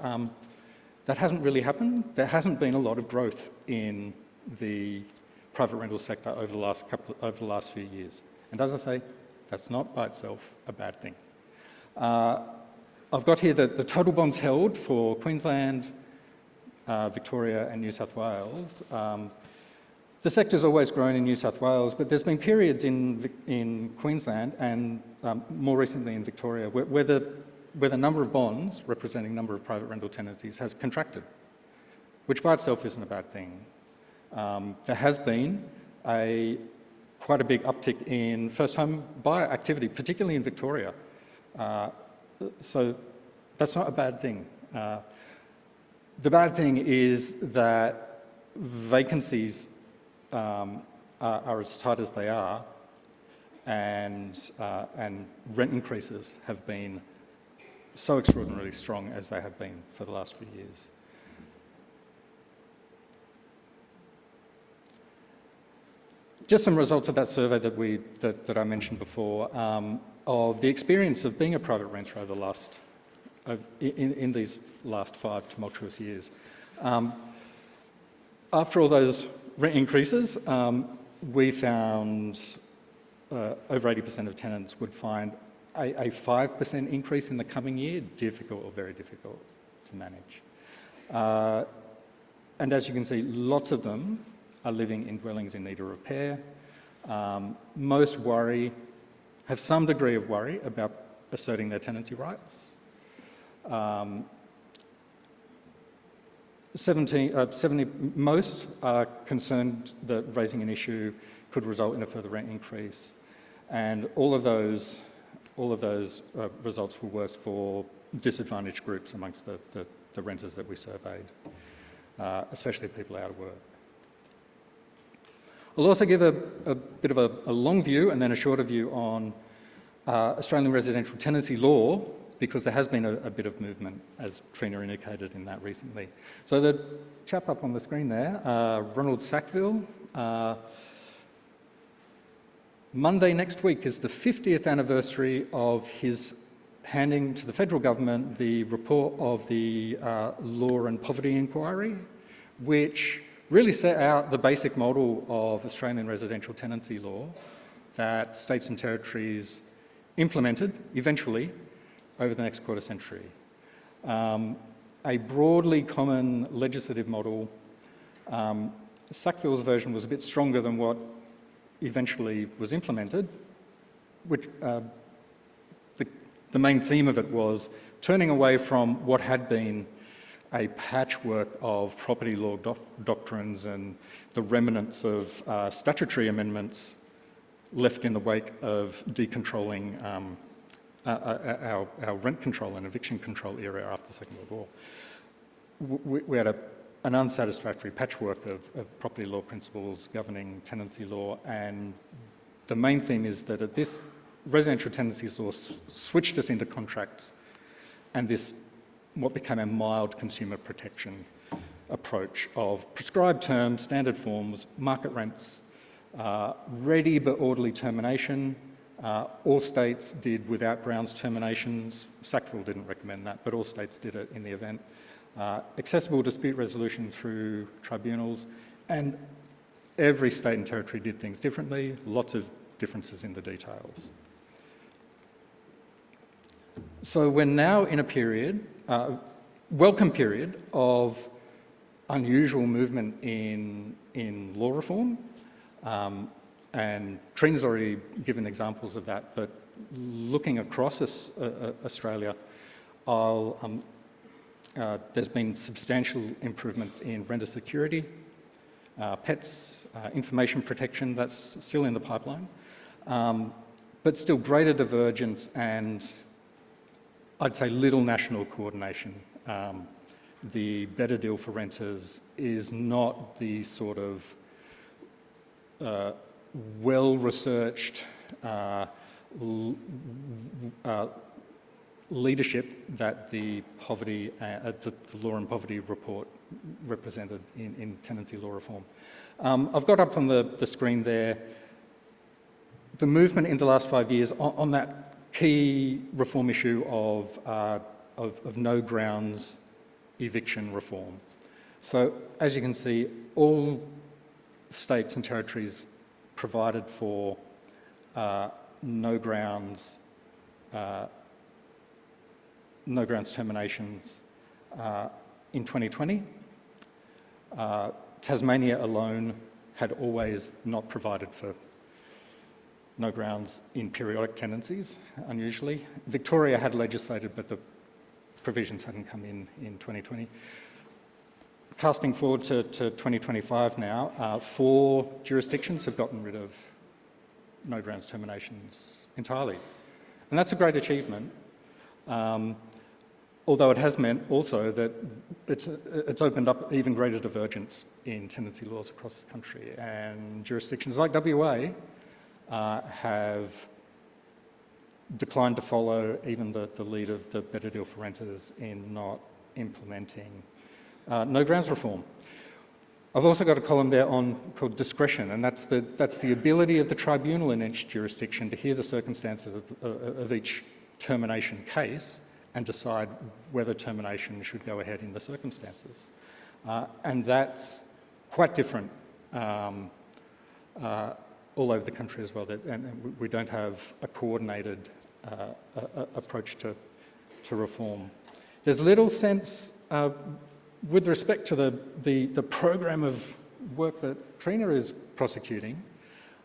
S4: that hasn't really happened. There hasn't been a lot of growth in the private rental sector over the last few years. And as I say, that's not by itself a bad thing. I've got here the total bonds held for Queensland, Victoria and New South Wales. The sector's always grown in New South Wales, but there's been periods in Queensland and more recently in Victoria where the number of bonds representing number of private rental tenancies has contracted, which by itself isn't a bad thing. There has been quite a big uptick in first-home buyer activity, particularly in Victoria. So that's not a bad thing. The bad thing is that vacancies are as tight as they are, and rent increases have been so extraordinarily strong as they have been for the last few years. Just some results of that survey that I mentioned before, of the experience of being a private renter over the last, in these last 5 tumultuous years. After all those rent increases, we found over 80% of tenants would find a 5% increase in the coming year difficult or very difficult to manage. And as you can see, lots of them are living in dwellings in need of repair. Most have some degree of worry about asserting their tenancy rights. 70 most are concerned that raising an issue could result in a further rent increase, and all of those results were worse for disadvantaged groups amongst the renters that we surveyed, especially people out of work. I'll also give a bit of a long view and then a shorter view on Australian residential tenancy law, because there has been a bit of movement, as Trina indicated in that recently. So the chap up on the screen there, Ronald Sackville, Monday next week is the 50th anniversary of his handing to the federal government the report of the Law and Poverty Inquiry, which really set out the basic model of Australian residential tenancy law that states and territories implemented eventually over the next quarter century. A broadly common legislative model. Sackville's version was a bit stronger than what eventually was implemented, which the main theme of it was turning away from what had been a patchwork of property law doctrines and the remnants of statutory amendments left in the wake of decontrolling our rent control and eviction control era after the Second World War. We had an unsatisfactory patchwork of property law principles governing tenancy law, and the main theme is that this residential tenancies law switched us into contracts, and this what became a mild consumer protection approach of prescribed terms, standard forms, market rents, ready but orderly termination. All states did without grounds terminations. Sackville didn't recommend that, but all states did it in the event. Accessible dispute resolution through tribunals, and every state and territory did things differently, lots of differences in the details. So we're now in a period, welcome period, of unusual movement in law reform. And Trina's already given examples of that, but looking across Australia, there's been substantial improvements in renter security, pets, information protection, that's still in the pipeline, but still greater divergence and I'd say little national coordination. The better deal for renters is not the sort of well-researched, leadership that the Law and Poverty report represented in tenancy law reform. I've got up on the screen there the movement in the last 5 years on that key reform issue of no grounds eviction reform. So as you can see, all states and territories provided for no grounds terminations in 2020. Tasmania alone had always not provided for no grounds in periodic tenancies, unusually. Victoria had legislated, but the provisions hadn't come in 2020. Casting forward to 2025 now, 4 jurisdictions have gotten rid of no grounds terminations entirely. And that's a great achievement, although it has meant also that it's opened up even greater divergence in tenancy laws across the country. And jurisdictions like WA have declined to follow even the lead of the Better Deal for Renters in not implementing no grounds reform. I've also got a column there called discretion, and that's the ability of the tribunal in each jurisdiction to hear the circumstances of each termination case and decide whether termination should go ahead in the circumstances. And that's quite different all over the country as well, and we don't have a coordinated approach to reform. There's little sense, with respect to the program of work that Trina is prosecuting,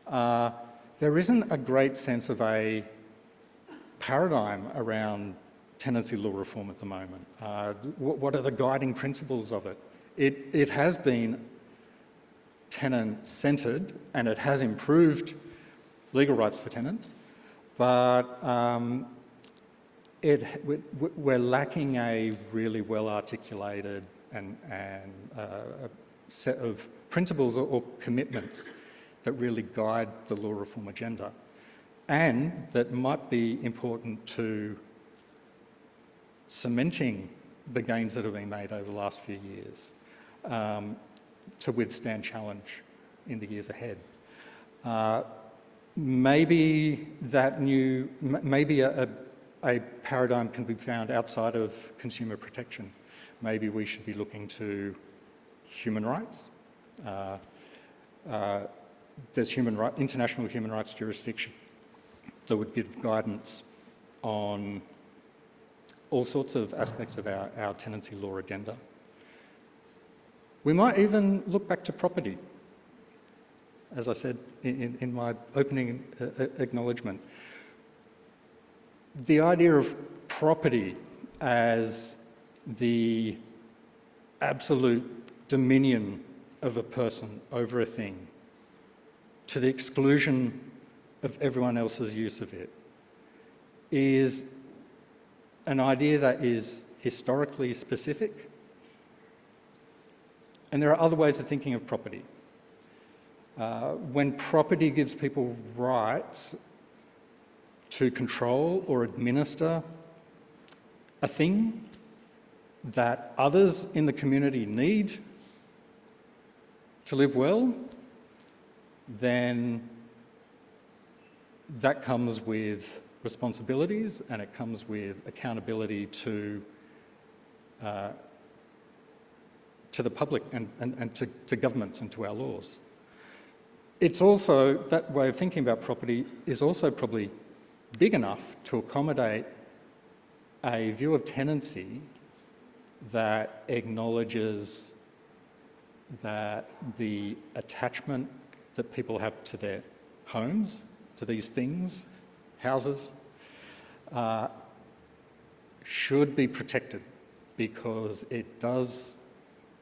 S4: there isn't a great sense of a paradigm around tenancy law reform at the moment. What are the guiding principles of it? It has been tenant-centred and it has improved legal rights for tenants, but we're lacking a really well-articulated and a set of principles or commitments that really guide the law reform agenda, and that might be important to cementing the gains that have been made over the last few years to withstand challenge in the years ahead. Maybe a paradigm can be found outside of consumer protection. Maybe we should be looking to human rights. There's international human rights jurisdiction that would give guidance on all sorts of aspects of our tenancy law agenda. We might even look back to property. As I said in my opening acknowledgement, the idea of property as the absolute dominion of a person over a thing to the exclusion of everyone else's use of it is an idea that is historically specific, and there are other ways of thinking of property. When property gives people rights to control or administer a thing that others in the community need to live well, then that comes with responsibilities and it comes with accountability to the public and to governments and to our laws. It's also, that way of thinking about property is also probably big enough to accommodate a view of tenancy that acknowledges that the attachment that people have to their homes, to these things, houses, should be protected because it does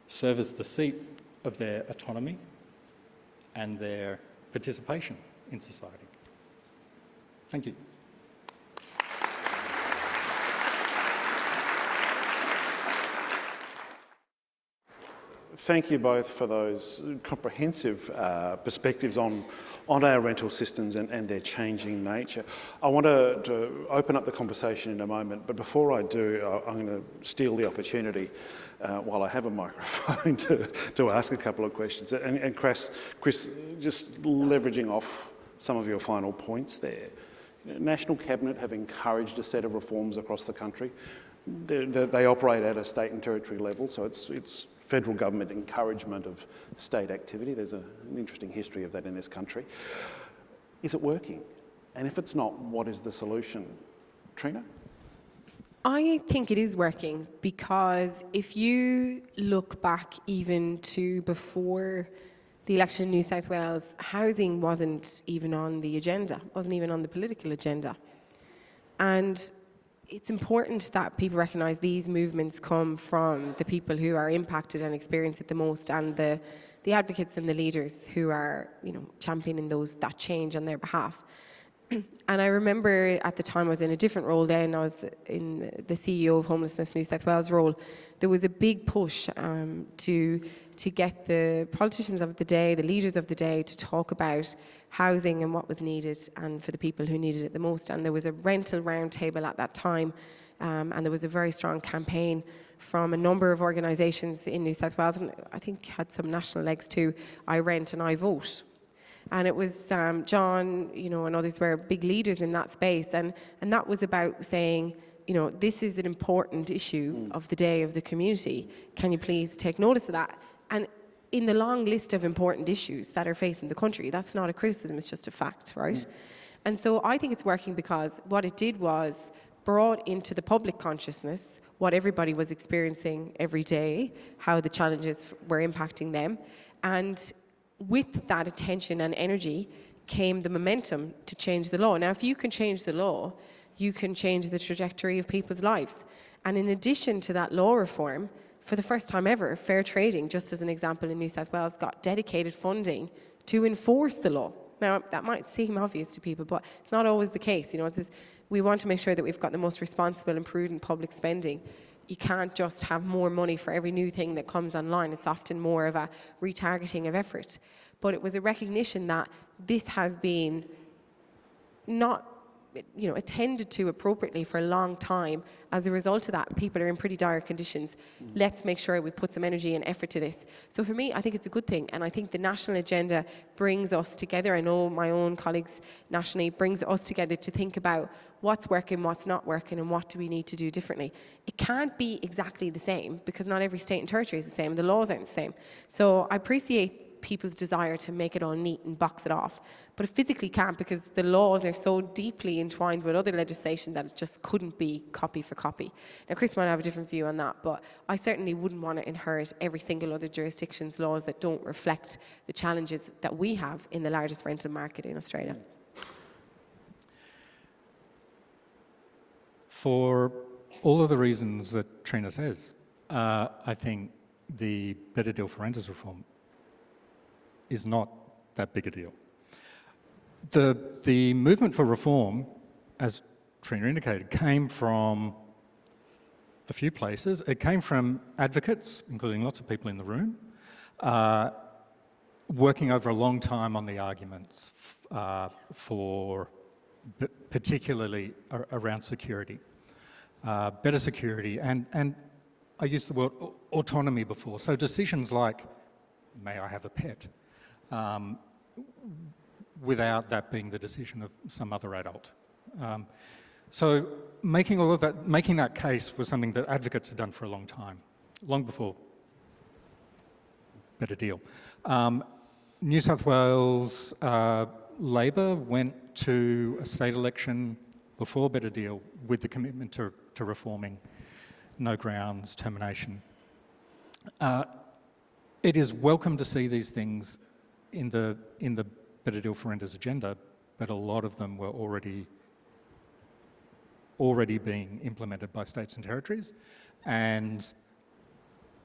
S4: serve as the seat of their autonomy and their participation in society. Thank you.
S1: thank you both for those comprehensive perspectives on our rental systems and their changing nature. I want to open up the conversation in a moment, but before I do, I'm going to steal the opportunity while I have a microphone to ask a couple of questions. And Chris, just leveraging off some of your final points there. National Cabinet have encouraged a set of reforms across the country. They operate at a state and territory level, so it's federal government encouragement of state activity. There's an interesting history of that in this country. Is it working? And if it's not, what is the solution? Trina?
S3: I think it is working, because if you look back even to before the election in New South Wales, housing wasn't even on the agenda, wasn't even on the political agenda. And it's important that people recognise these movements come from the people who are impacted and experience it the most, and the advocates and the leaders who are, championing that change on their behalf. And I remember at the time I was in a different role then, I was in the CEO of Homelessness New South Wales role. There was a big push to get the politicians of the day, the leaders of the day, to talk about housing and what was needed, and for the people who needed it the most. And there was a rental roundtable at that time, and there was a very strong campaign from a number of organisations in New South Wales, and I think had some national legs too, I Rent and I Vote. And it was John, and others were big leaders in that space, and that was about saying, this is an important issue of the day of the community. Can you please take notice of that? And in the long list of important issues that are facing the country, that's not a criticism, it's just a fact, right? And so I think it's working, because what it did was brought into the public consciousness what everybody was experiencing every day, how the challenges were impacting them, and with that attention and energy came the momentum to change the law. Now, if you can change the law, you can change the trajectory of people's lives. And in addition to that law reform, for the first time ever, fair trading, just as an example in New South Wales, got dedicated funding to enforce the law. Now, that might seem obvious to people, but it's not always the case. We want to make sure that we've got the most responsible and prudent public spending. You can't just have more money for every new thing that comes online. It's often more of a retargeting of effort. But it was a recognition that this has been not attended to appropriately for a long time. As a result of that, people are in pretty dire conditions. Let's make sure we put some energy and effort to this. So for me, I think it's a good thing, and I think the national agenda brings us together. I know my own colleagues nationally brings us together to think about what's working, what's not working, and what do we need to do differently. It can't be exactly the same, because not every state and territory is the same, the laws aren't the same. So I appreciate people's desire to make it all neat and box it off. But it physically can't, because the laws are so deeply entwined with other legislation that it just couldn't be copy for copy. Now, Chris might have a different view on that, but I certainly wouldn't want to inherit every single other jurisdiction's laws that don't reflect the challenges that we have in the largest rental market in Australia.
S4: For all of the reasons that Trina says, I think the Better Deal for Renters reform is not that big a deal. The movement for reform, as Trina indicated, came from a few places. It came from advocates, including lots of people in the room, working over a long time on the arguments for particularly around security, better security, and I used the word autonomy before. So decisions like, may I have a pet? Without that being the decision of some other adult. So making that case was something that advocates had done for a long time, long before Better Deal. New South Wales Labor went to a state election before Better Deal with the commitment to reforming no grounds termination. It is welcome to see these things in the Better Deal for Renters agenda, but a lot of them were already being implemented by states and territories, and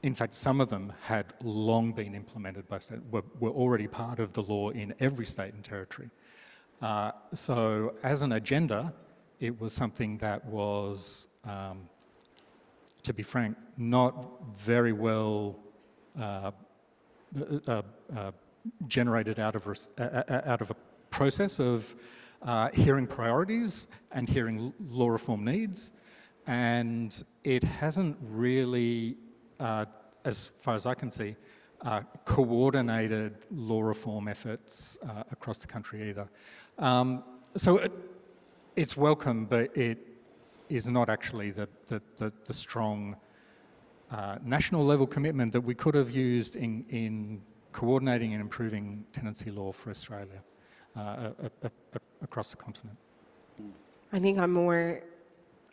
S4: in fact some of them had long been implemented by states, were already part of the law in every state and territory. So as an agenda, it was something that was, to be frank, not very well generated out of a process of hearing priorities and hearing law reform needs, and it hasn't really, as far as I can see, coordinated law reform efforts across the country either. So it's welcome, but it is not actually the strong national level commitment that we could have used in coordinating and improving tenancy law for Australia across the continent.
S3: I think I'm more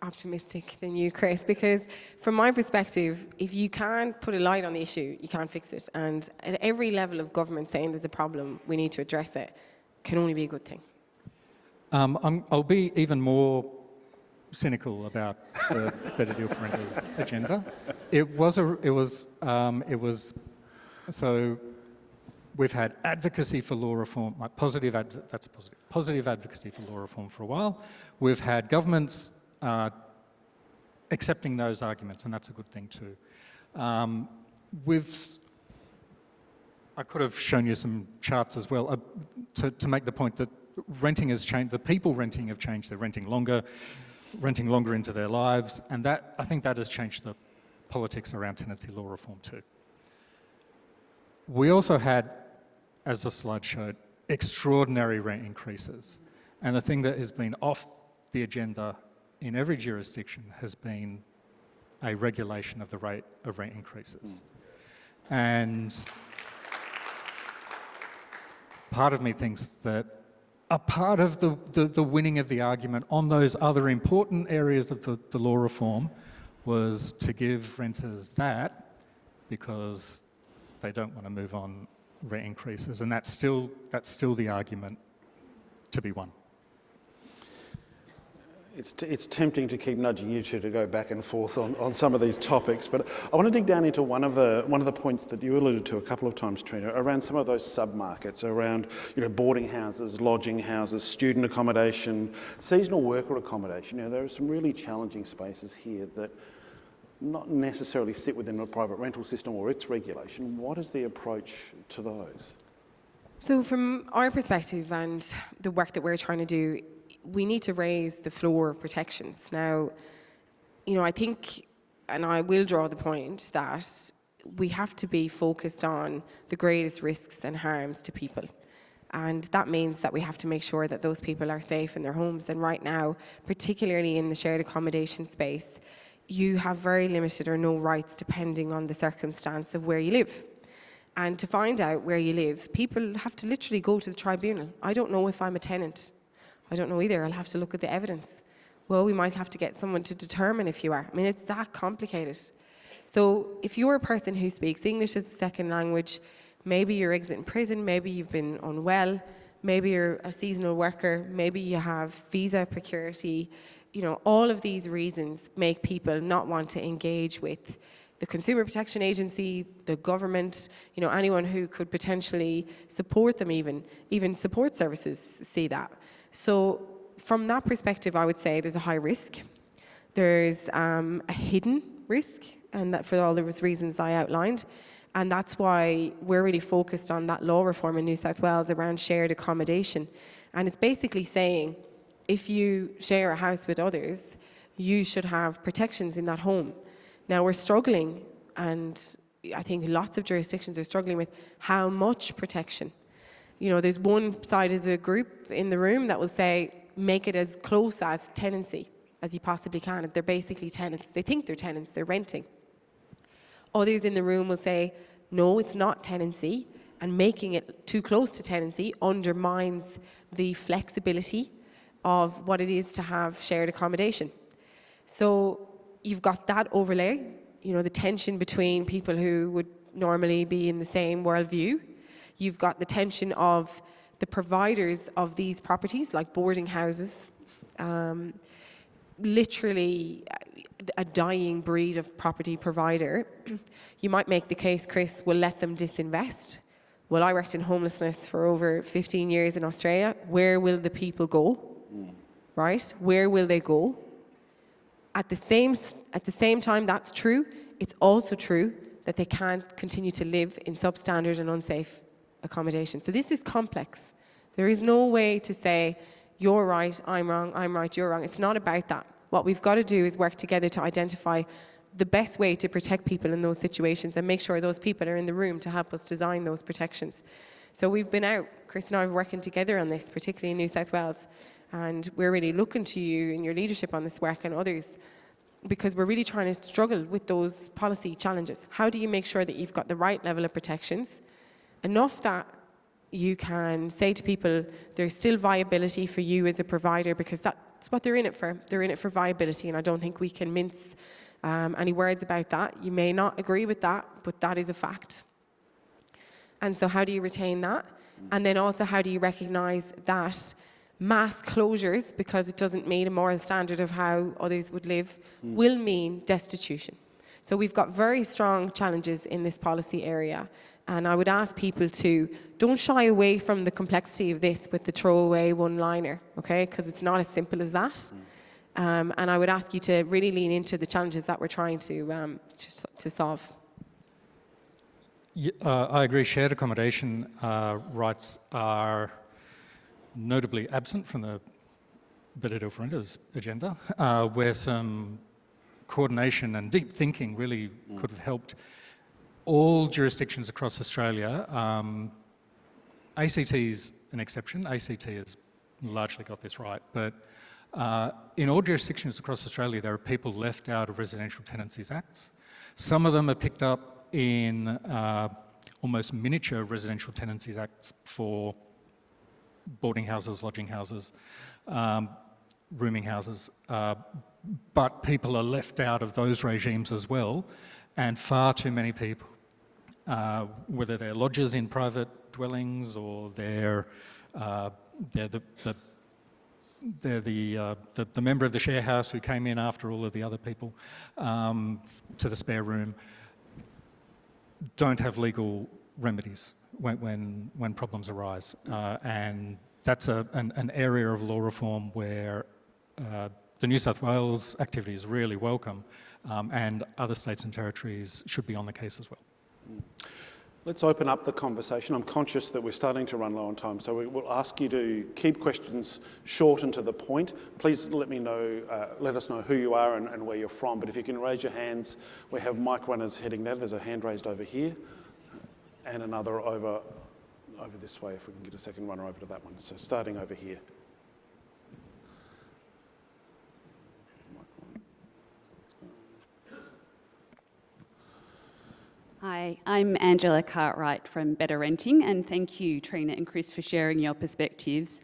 S3: optimistic than you, Chris, because from my perspective, if you can't put a light on the issue, you can't fix it. And at every level of government saying there's a problem, we need to address it, can only be a good thing.
S4: I'll be even more cynical about the Better Deal for Renters agenda. So we've had advocacy for law reform, positive advocacy for law reform for a while. We've had governments accepting those arguments, and that's a good thing too. I could have shown you some charts as well to make the point that renting has changed. The people renting have changed. They're renting longer into their lives, and I think that has changed the politics around tenancy law reform too. We also had, as the slide showed, extraordinary rent increases, and the thing that has been off the agenda in every jurisdiction has been a regulation of the rate of rent increases. And part of me thinks that a part of the winning of the argument on those other important areas of the law reform was to give renters that because they don't want to move on rent increases, and that's still the argument to be won.
S1: It's tempting to keep nudging you two to go back and forth on some of these topics, but I want to dig down into one of the points that you alluded to a couple of times, Trina, around some of those sub-markets, around boarding houses, lodging houses, student accommodation, seasonal worker accommodation. There are some really challenging spaces here that not necessarily sit within the private rental system or its regulation. What is the approach to those?
S3: So from our perspective and the work that we're trying to do, we need to raise the floor of protections. Now, I think, and I will draw the point, that we have to be focused on the greatest risks and harms to people. And that means that we have to make sure that those people are safe in their homes. And right now, particularly in the shared accommodation space, you have very limited or no rights depending on the circumstance of where you live. And to find out where you live, people have to literally go to the tribunal. I don't know if I'm a tenant. I don't know either. I'll have to look at the evidence. Well, we might have to get someone to determine if you are. I mean, it's that complicated. So if you're a person who speaks English as a second language, maybe you're exiting prison, maybe you've been unwell, maybe you're a seasonal worker, maybe you have visa precarity, all of these reasons make people not want to engage with the Consumer Protection Agency, the government, anyone who could potentially support them even support services see that. So from that perspective, I would say there's a high risk. There's a hidden risk, and that for all those reasons I outlined. And that's why we're really focused on that law reform in New South Wales around shared accommodation. And it's basically saying, if you share a house with others, you should have protections in that home. Now we're struggling, and I think lots of jurisdictions are struggling with how much protection. There's one side of the group in the room that will say, make it as close as tenancy as you possibly can. They're basically tenants. They think they're tenants, they're renting. Others in the room will say, no, it's not tenancy, and making it too close to tenancy undermines the flexibility of what it is to have shared accommodation. So you've got that overlay, the tension between people who would normally be in the same worldview. You've got the tension of the providers of these properties, like boarding houses, literally a dying breed of property provider. You might make the case, Chris, we'll let them disinvest. Well, I worked in homelessness for over 15 years in Australia. Where will the people go? Right? Where will they go? At the same time, that's true. It's also true that they can't continue to live in substandard and unsafe accommodation. So this is complex. There is no way to say, you're right, I'm right, you're wrong. It's not about that. What we've got to do is work together to identify the best way to protect people in those situations and make sure those people are in the room to help us design those protections. So we've been out, Chris and I are working together on this, particularly in New South Wales, and we're really looking to you and your leadership on this work and others, because we're really trying to struggle with those policy challenges. How do you make sure that you've got the right level of protections, enough that you can say to people there's still viability for you as a provider, because that's what they're in it for. They're in it for viability, and I don't think we can mince any words about that. You may not agree with that, but that is a fact. And so how do you retain that? And then also, how do you recognise that mass closures, because it doesn't meet a moral standard of how others would live, will mean destitution? So we've got very strong challenges in this policy area. And I would ask people to don't shy away from the complexity of this with the throwaway one-liner, okay? Because it's not as simple as that. And I would ask you to really lean into the challenges that we're trying to solve.
S4: Yeah, I agree. Shared accommodation rights are notably absent from the Better Deal for Renters agenda, where some coordination and deep thinking really could have helped all jurisdictions across Australia. ACT's an exception. ACT has largely got this right, but in all jurisdictions across Australia, there are people left out of Residential Tenancies Acts. Some of them are picked up in almost miniature Residential Tenancies Acts for boarding houses, lodging houses, rooming houses, but people are left out of those regimes as well, and far too many people, whether they're lodgers in private dwellings or they're the member of the share house who came in after all of the other people to the spare room, don't have legal remedies when problems arise. And that's an area of law reform where the New South Wales activity is really welcome, and other states and territories should be on the case as well.
S1: Let's open up the conversation. I'm conscious that we're starting to run low on time, so we will ask you to keep questions short and to the point. Please let us know who you are and where you're from, but if you can raise your hands, we have mic runners heading there. There's a hand raised over here and another over this way, if we can get a second runner over to that one. So starting over here.
S5: Hi, I'm Angela Cartwright from Better Renting, and thank you, Trina and Chris, for sharing your perspectives.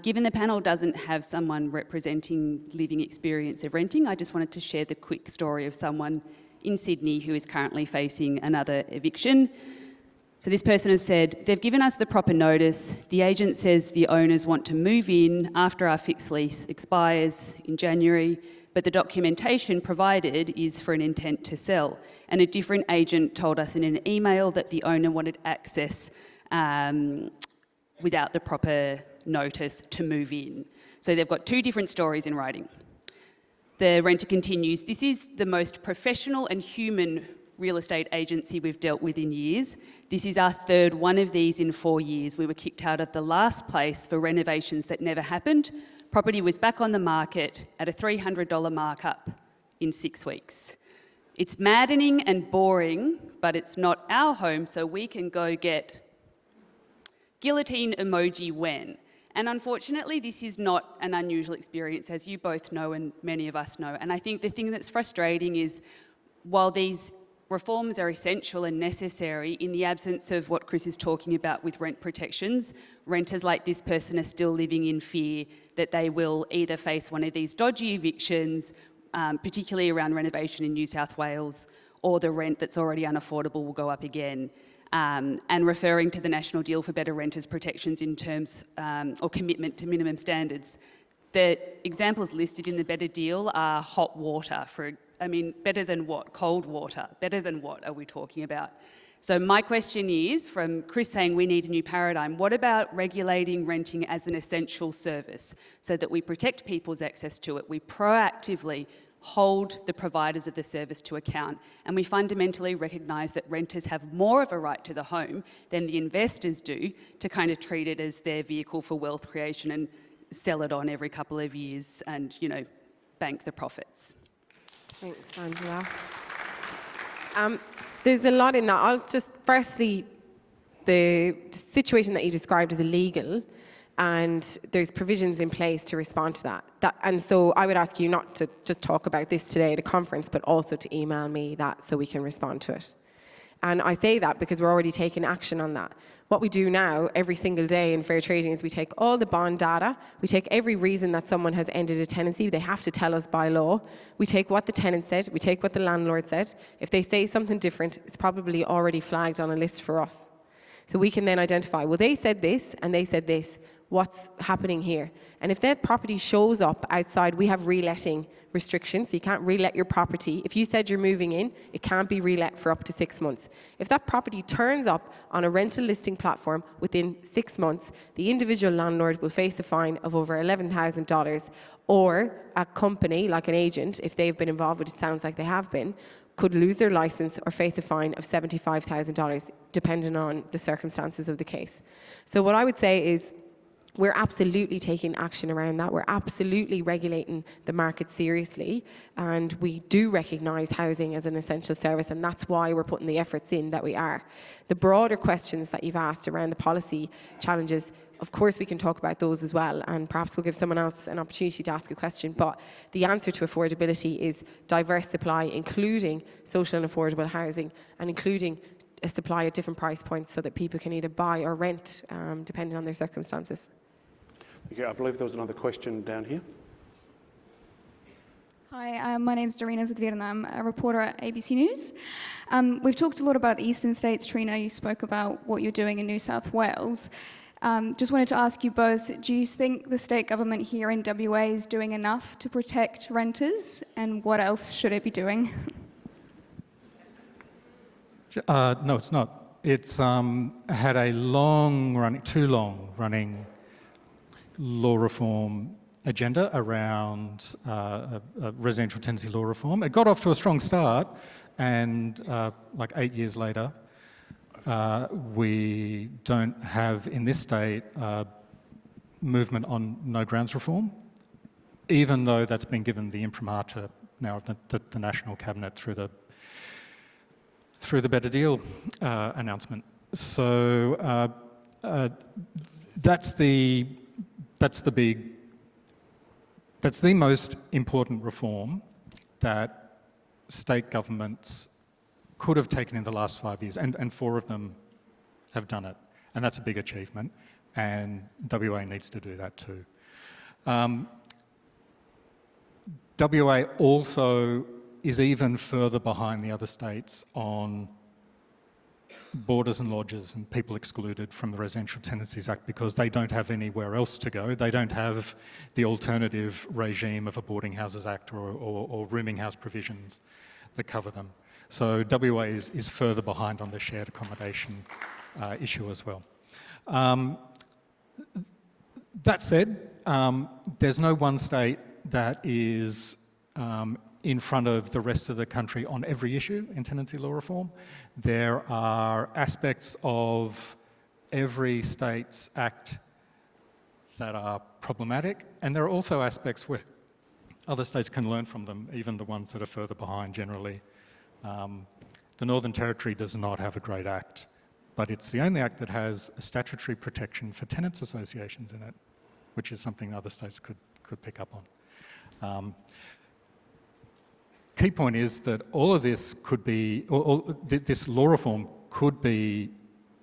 S5: Given the panel doesn't have someone representing living experience of renting, I just wanted to share the quick story of someone in Sydney who is currently facing another eviction. So this person has said, they've given us the proper notice. The agent says the owners want to move in after our fixed lease expires in January, but the documentation provided is for an intent to sell. And a different agent told us in an email that the owner wanted access without the proper notice to move in. So they've got two different stories in writing. The renter continues, this is the most professional and human real estate agency we've dealt with in years. This is our third one of these in 4 years. We were kicked out of the last place for renovations that never happened. Property was back on the market at a $300 markup in 6 weeks. It's maddening and boring, but it's not our home, so we can go get guillotine emoji when. And unfortunately, this is not an unusual experience, as you both know and many of us know. And I think the thing that's frustrating is, while these reforms are essential and necessary, in the absence of what Chris is talking about with rent protections, renters like this person are still living in fear that they will either face one of these dodgy evictions, particularly around renovation in New South Wales, or the rent that's already unaffordable will go up again. And referring to the National Deal for Better Renters Protections in terms, or commitment to minimum standards, the examples listed in the Better Deal are hot water better than what? Cold water. Better than what are we talking about? So my question is, from Chris saying we need a new paradigm, what about regulating renting as an essential service so that we protect people's access to it? We proactively hold the providers of the service to account. And we fundamentally recognise that renters have more of a right to the home than the investors do to kind of treat it as their vehicle for wealth creation and sell it on every couple of years and, bank the profits.
S3: Thanks, Angela. There's a lot in that. I'll just, firstly, the situation that you described is illegal, and there's provisions in place to respond to that. And so I would ask you not to just talk about this today at a conference, but also to email me that so we can respond to it. And I say that because we're already taking action on that. What we do now every single day in fair trading is we take all the bond data, we take every reason that someone has ended a tenancy, they have to tell us by law, we take what the tenant said, we take what the landlord said. If they say something different, it's probably already flagged on a list for us. So we can then identify, well, they said this and they said this, what's happening here? And if that property shows up outside, we have reletting restrictions, so you can't relet your property. If you said you're moving in, it can't be relet for up to 6 months. If that property turns up on a rental listing platform within 6 months, the individual landlord will face a fine of over $11,000, or a company, like an agent, if they've been involved, which it sounds like they have been, could lose their license or face a fine of $75,000, depending on the circumstances of the case. So what I would say is, we're absolutely taking action around that. We're absolutely regulating the market seriously, and we do recognise housing as an essential service, and that's why we're putting the efforts in that we are. The broader questions that you've asked around the policy challenges, of course we can talk about those as well, and perhaps we'll give someone else an opportunity to ask a question, but the answer to affordability is diverse supply, including social and affordable housing, and including a supply at different price points so that people can either buy or rent, depending on their circumstances.
S1: Okay, I believe there was another question down here.
S6: Hi, my name's Trina and I'm a reporter at ABC News. We've talked a lot about the eastern states. Trina, you spoke about what you're doing in New South Wales. Just wanted to ask you both, do you think the state government here in WA is doing enough to protect renters, and what else should it be doing?
S4: No, it's not. It's had a too long running law reform agenda around residential tenancy law reform. It got off to a strong start, and like 8 years later, we don't have in this state movement on no grounds reform, even though that's been given the imprimatur now of the National Cabinet through the Better Deal announcement. So that's the most important reform that state governments could have taken in the last 5 years, and 4 of them have done it. And that's a big achievement, and WA needs to do that too. WA also is even further behind the other states on borders and lodges and people excluded from the Residential Tenancies Act because they don't have anywhere else to go. They don't have the alternative regime of a Boarding Houses Act or rooming house provisions that cover them. So WA is further behind on the shared accommodation issue as well. That said, there's no one state that is in front of the rest of the country on every issue in tenancy law reform. There are aspects of every state's act that are problematic, and there are also aspects where other states can learn from them, even the ones that are further behind generally. The Northern Territory does not have a great act, but it's the only act that has a statutory protection for tenants associations in it, which is something other states could pick up on. Key point is that all of this could be, this law reform could be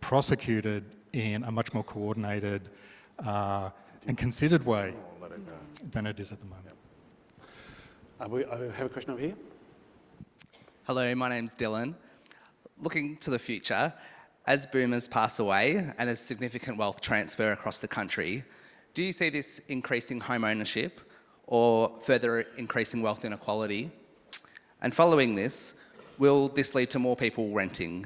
S4: prosecuted in a much more coordinated and considered way than it is at the moment.
S1: I have a question over here.
S7: Hello, my name's Dylan. Looking to the future, as boomers pass away and as significant wealth transfer across the country, do you see this increasing home ownership or further increasing wealth inequality? And following this, will this lead to more people renting?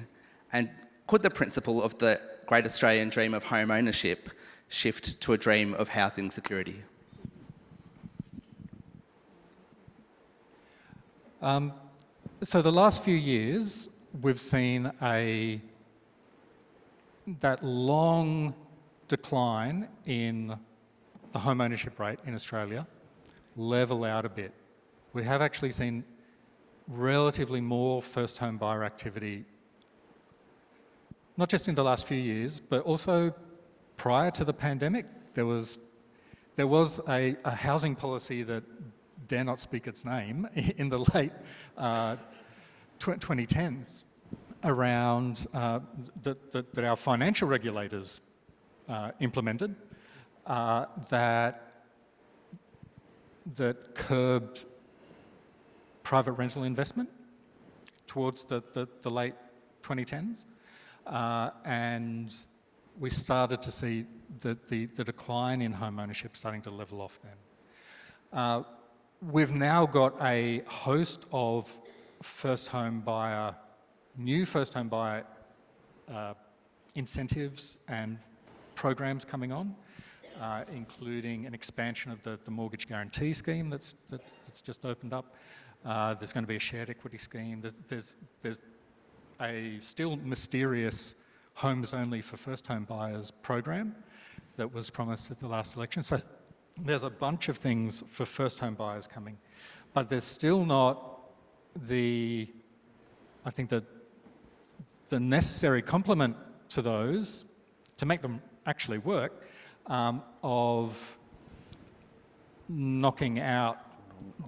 S7: And could the principle of the Great Australian dream of home ownership shift to a dream of housing security?
S4: So the last few years, we've seen that long decline in the home ownership rate in Australia level out a bit. We have actually seen relatively more first home buyer activity, not just in the last few years, but also prior to the pandemic. There was a housing policy that dare not speak its name in the late 2010s around that our financial regulators implemented that curbed private rental investment towards the late 2010s, and we started to see the decline in home ownership starting to level off then. We've now got a host of new first home buyer incentives and programs coming on, including an expansion of the mortgage guarantee scheme that's just opened up. There's going to be a shared equity scheme. There's a still mysterious homes only for first home buyers program that was promised at the last election. So there's a bunch of things for first home buyers coming, but there's still not the necessary complement to those to make them actually work, of knocking out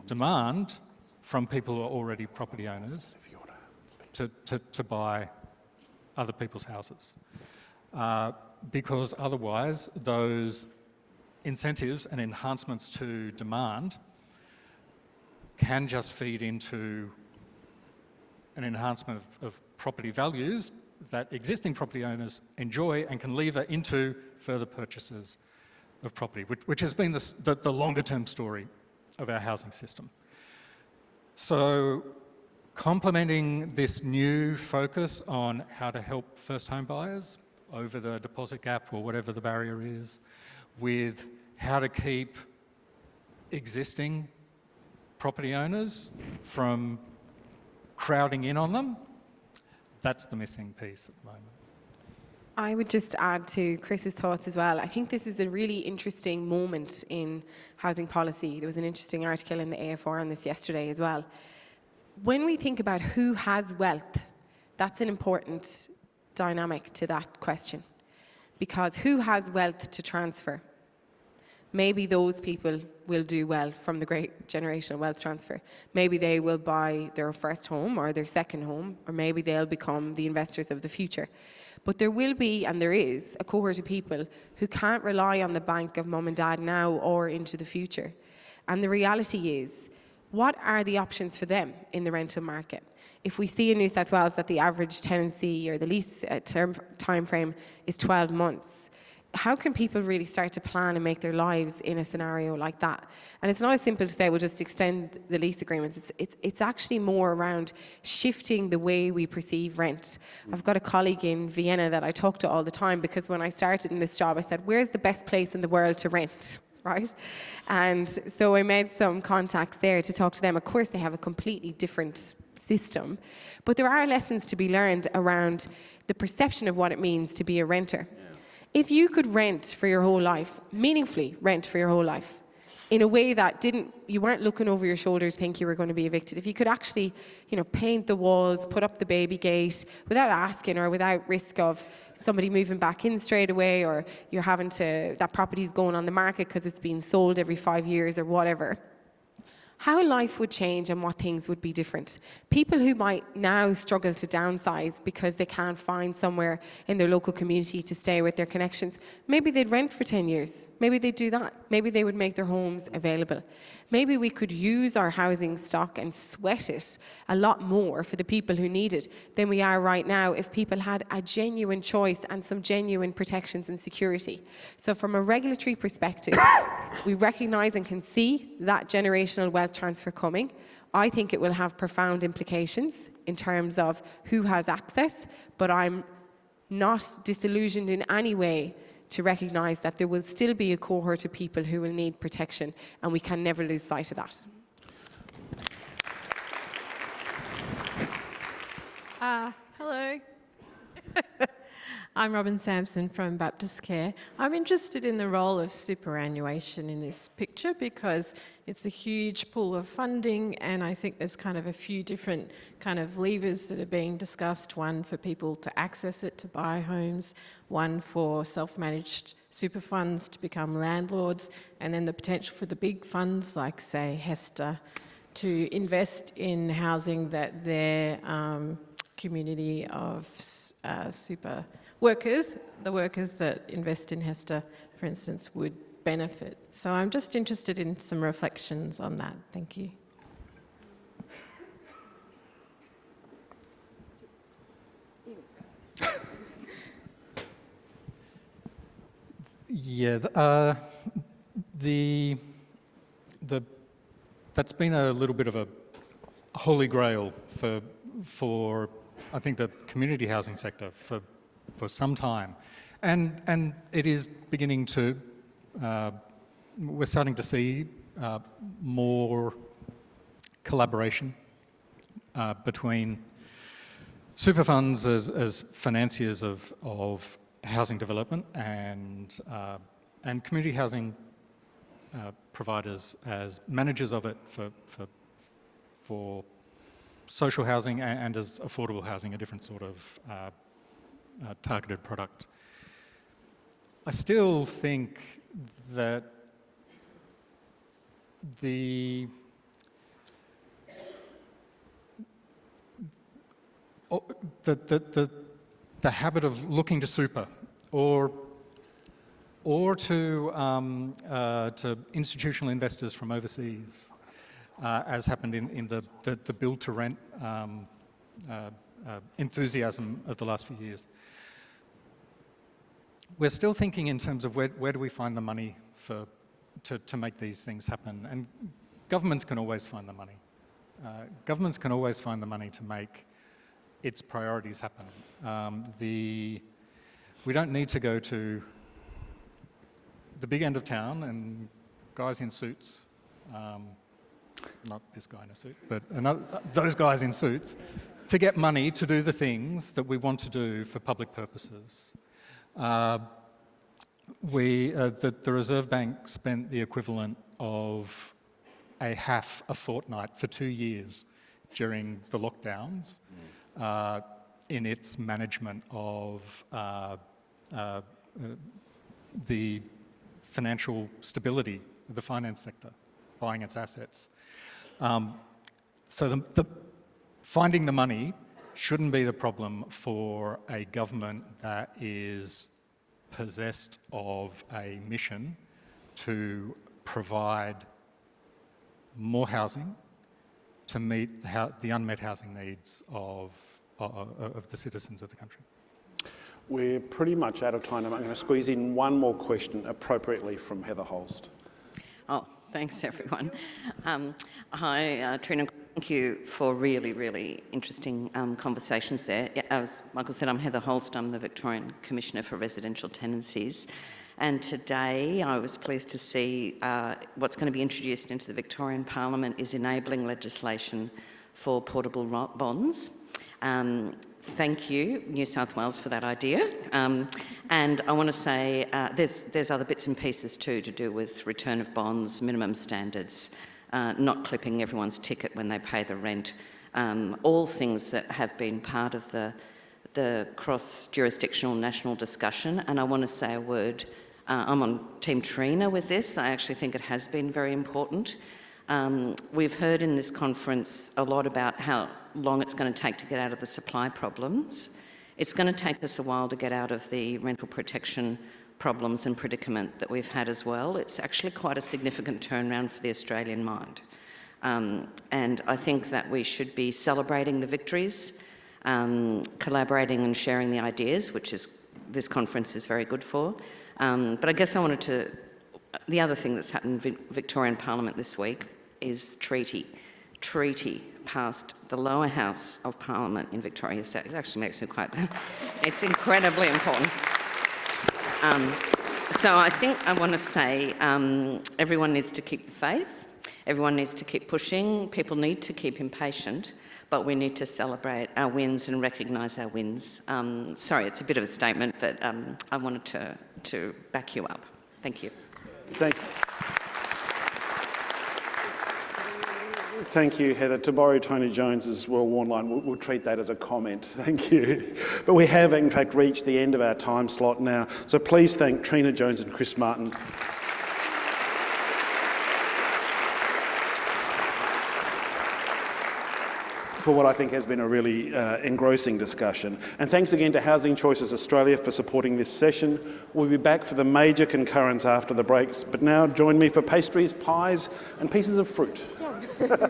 S4: demand from people who are already property owners to buy other people's houses. Because otherwise those incentives and enhancements to demand can just feed into an enhancement of property values that existing property owners enjoy and can lever into further purchases of property, which has been the longer term story of our housing system. So complementing this new focus on how to help first home buyers over the deposit gap or whatever the barrier is, with how to keep existing property owners from crowding in on them, that's the missing piece at the moment.
S3: I would just add to Chris's thoughts as well. I think this is a really interesting moment in housing policy. There was an interesting article in the AFR on this yesterday as well. When we think about who has wealth, that's an important dynamic to that question. Because who has wealth to transfer? Maybe those people will do well from the great generational wealth transfer. Maybe they will buy their first home or their second home, or maybe they'll become the investors of the future. But there will be, and there is, a cohort of people who can't rely on the bank of mum and dad now or into the future. And the reality is, what are the options for them in the rental market? If we see in New South Wales that the average tenancy or the lease term time frame is 12 months, how can people really start to plan and make their lives in a scenario like that? And it's not as simple to say, we'll just extend the lease agreements. It's actually more around shifting the way we perceive rent. I've got a colleague in Vienna that I talk to all the time, because when I started in this job, I said, where's the best place in the world to rent? Right? And so I made some contacts there to talk to them. Of course, they have a completely different system, but there are lessons to be learned around the perception of what it means to be a renter. If you could rent for your whole life, meaningfully rent for your whole life, in a way that you weren't looking over your shoulder to think you were going to be evicted, if you could actually, paint the walls, put up the baby gate without asking or without risk of somebody moving back in straight away, or you're that property's going on the market because it's been sold every 5 years or whatever, how life would change and what things would be different. People who might now struggle to downsize because they can't find somewhere in their local community to stay with their connections, maybe they'd rent for 10 years. Maybe they'd do that. Maybe they would make their homes available. Maybe we could use our housing stock and sweat it a lot more for the people who need it than we are right now if people had a genuine choice and some genuine protections and security. So from a regulatory perspective, we recognise and can see that generational wealth transfer coming. I think it will have profound implications in terms of who has access, but I'm not disillusioned in any way to recognise that there will still be a cohort of people who will need protection, and we can never lose sight of that.
S8: Hello. I'm Robin Sampson from Baptist Care. I'm interested in the role of superannuation in this picture because it's a huge pool of funding, and I think there's kind of a few different kind of levers that are being discussed. One for people to access it to buy homes, one for self-managed super funds to become landlords, and then the potential for the big funds like, say, HESTA, to invest in housing that their community of super workers, the workers that invest in HESTA, for instance, would benefit. So I'm just interested in some reflections on that. Thank you.
S4: Yeah, that's been a little bit of a holy grail for I think the community housing sector for some time, and it is beginning to. We're starting to see more collaboration between super funds as financiers of housing development and community housing providers as managers of it for social housing and as affordable housing, a different sort of targeted product. I still think that the habit of looking to super or to institutional investors from overseas, as happened in the build-to-rent enthusiasm of the last few years. We're still thinking in terms of where do we find the money to make these things happen, and governments can always find the money. Governments can always find the money to make its priorities happen. We don't need to go to the big end of town and guys in suits, not this guy in a suit, but those guys in suits, to get money to do the things that we want to do for public purposes. The Reserve Bank spent the equivalent of half a fortnight for 2 years during the lockdowns in its management of the financial stability of the finance sector, buying its assets. So the finding the money shouldn't be the problem for a government that is possessed of a mission to provide more housing to meet the unmet housing needs of the citizens of the country.
S1: We're pretty much out of time. I'm going to squeeze in one more question appropriately from Heather Holst.
S9: Oh, thanks everyone. Hi, Trina. Thank you for really, really interesting conversations there. Yeah, as Michael said, I'm Heather Holst. I'm the Victorian Commissioner for Residential Tenancies. And today I was pleased to see what's going to be introduced into the Victorian Parliament is enabling legislation for portable bonds. Thank you, New South Wales, for that idea. And I want to say there's other bits and pieces too to do with return of bonds, minimum standards, not clipping everyone's ticket when they pay the rent, all things that have been part of the cross-jurisdictional national discussion. And I want to say a word. I'm on Team Trina with this. I actually think it has been very important. We've heard in this conference a lot about how long it's going to take to get out of the supply problems. It's going to take us a while to get out of the rental protection problems and predicament that we've had as well. It's actually quite a significant turnaround for the Australian mind. And I think that we should be celebrating the victories, collaborating and sharing the ideas, which is this conference is very good for. But I guess I wanted to, the other thing that's happened in Victorian Parliament this week is treaty passed the lower house of Parliament in Victoria State. It actually makes me quite, it's incredibly important. So I think I want to say everyone needs to keep the faith Everyone needs to keep pushing. People need to keep impatient, but we need to celebrate our wins and recognise our wins. Sorry, it's a bit of a statement, but I wanted to back you up. Thank you.
S1: Thank you, Heather. To borrow Tony Jones's well-worn line, we'll treat that as a comment. Thank you. But we have, in fact, reached the end of our time slot now. So please thank Trina Jones and Chris Martin. For what I think has been a really engrossing discussion. And thanks again to Housing Choices Australia for supporting this session. We'll be back for the major concurrence after the breaks, but now join me for pastries, pies and pieces of fruit.
S3: Yeah.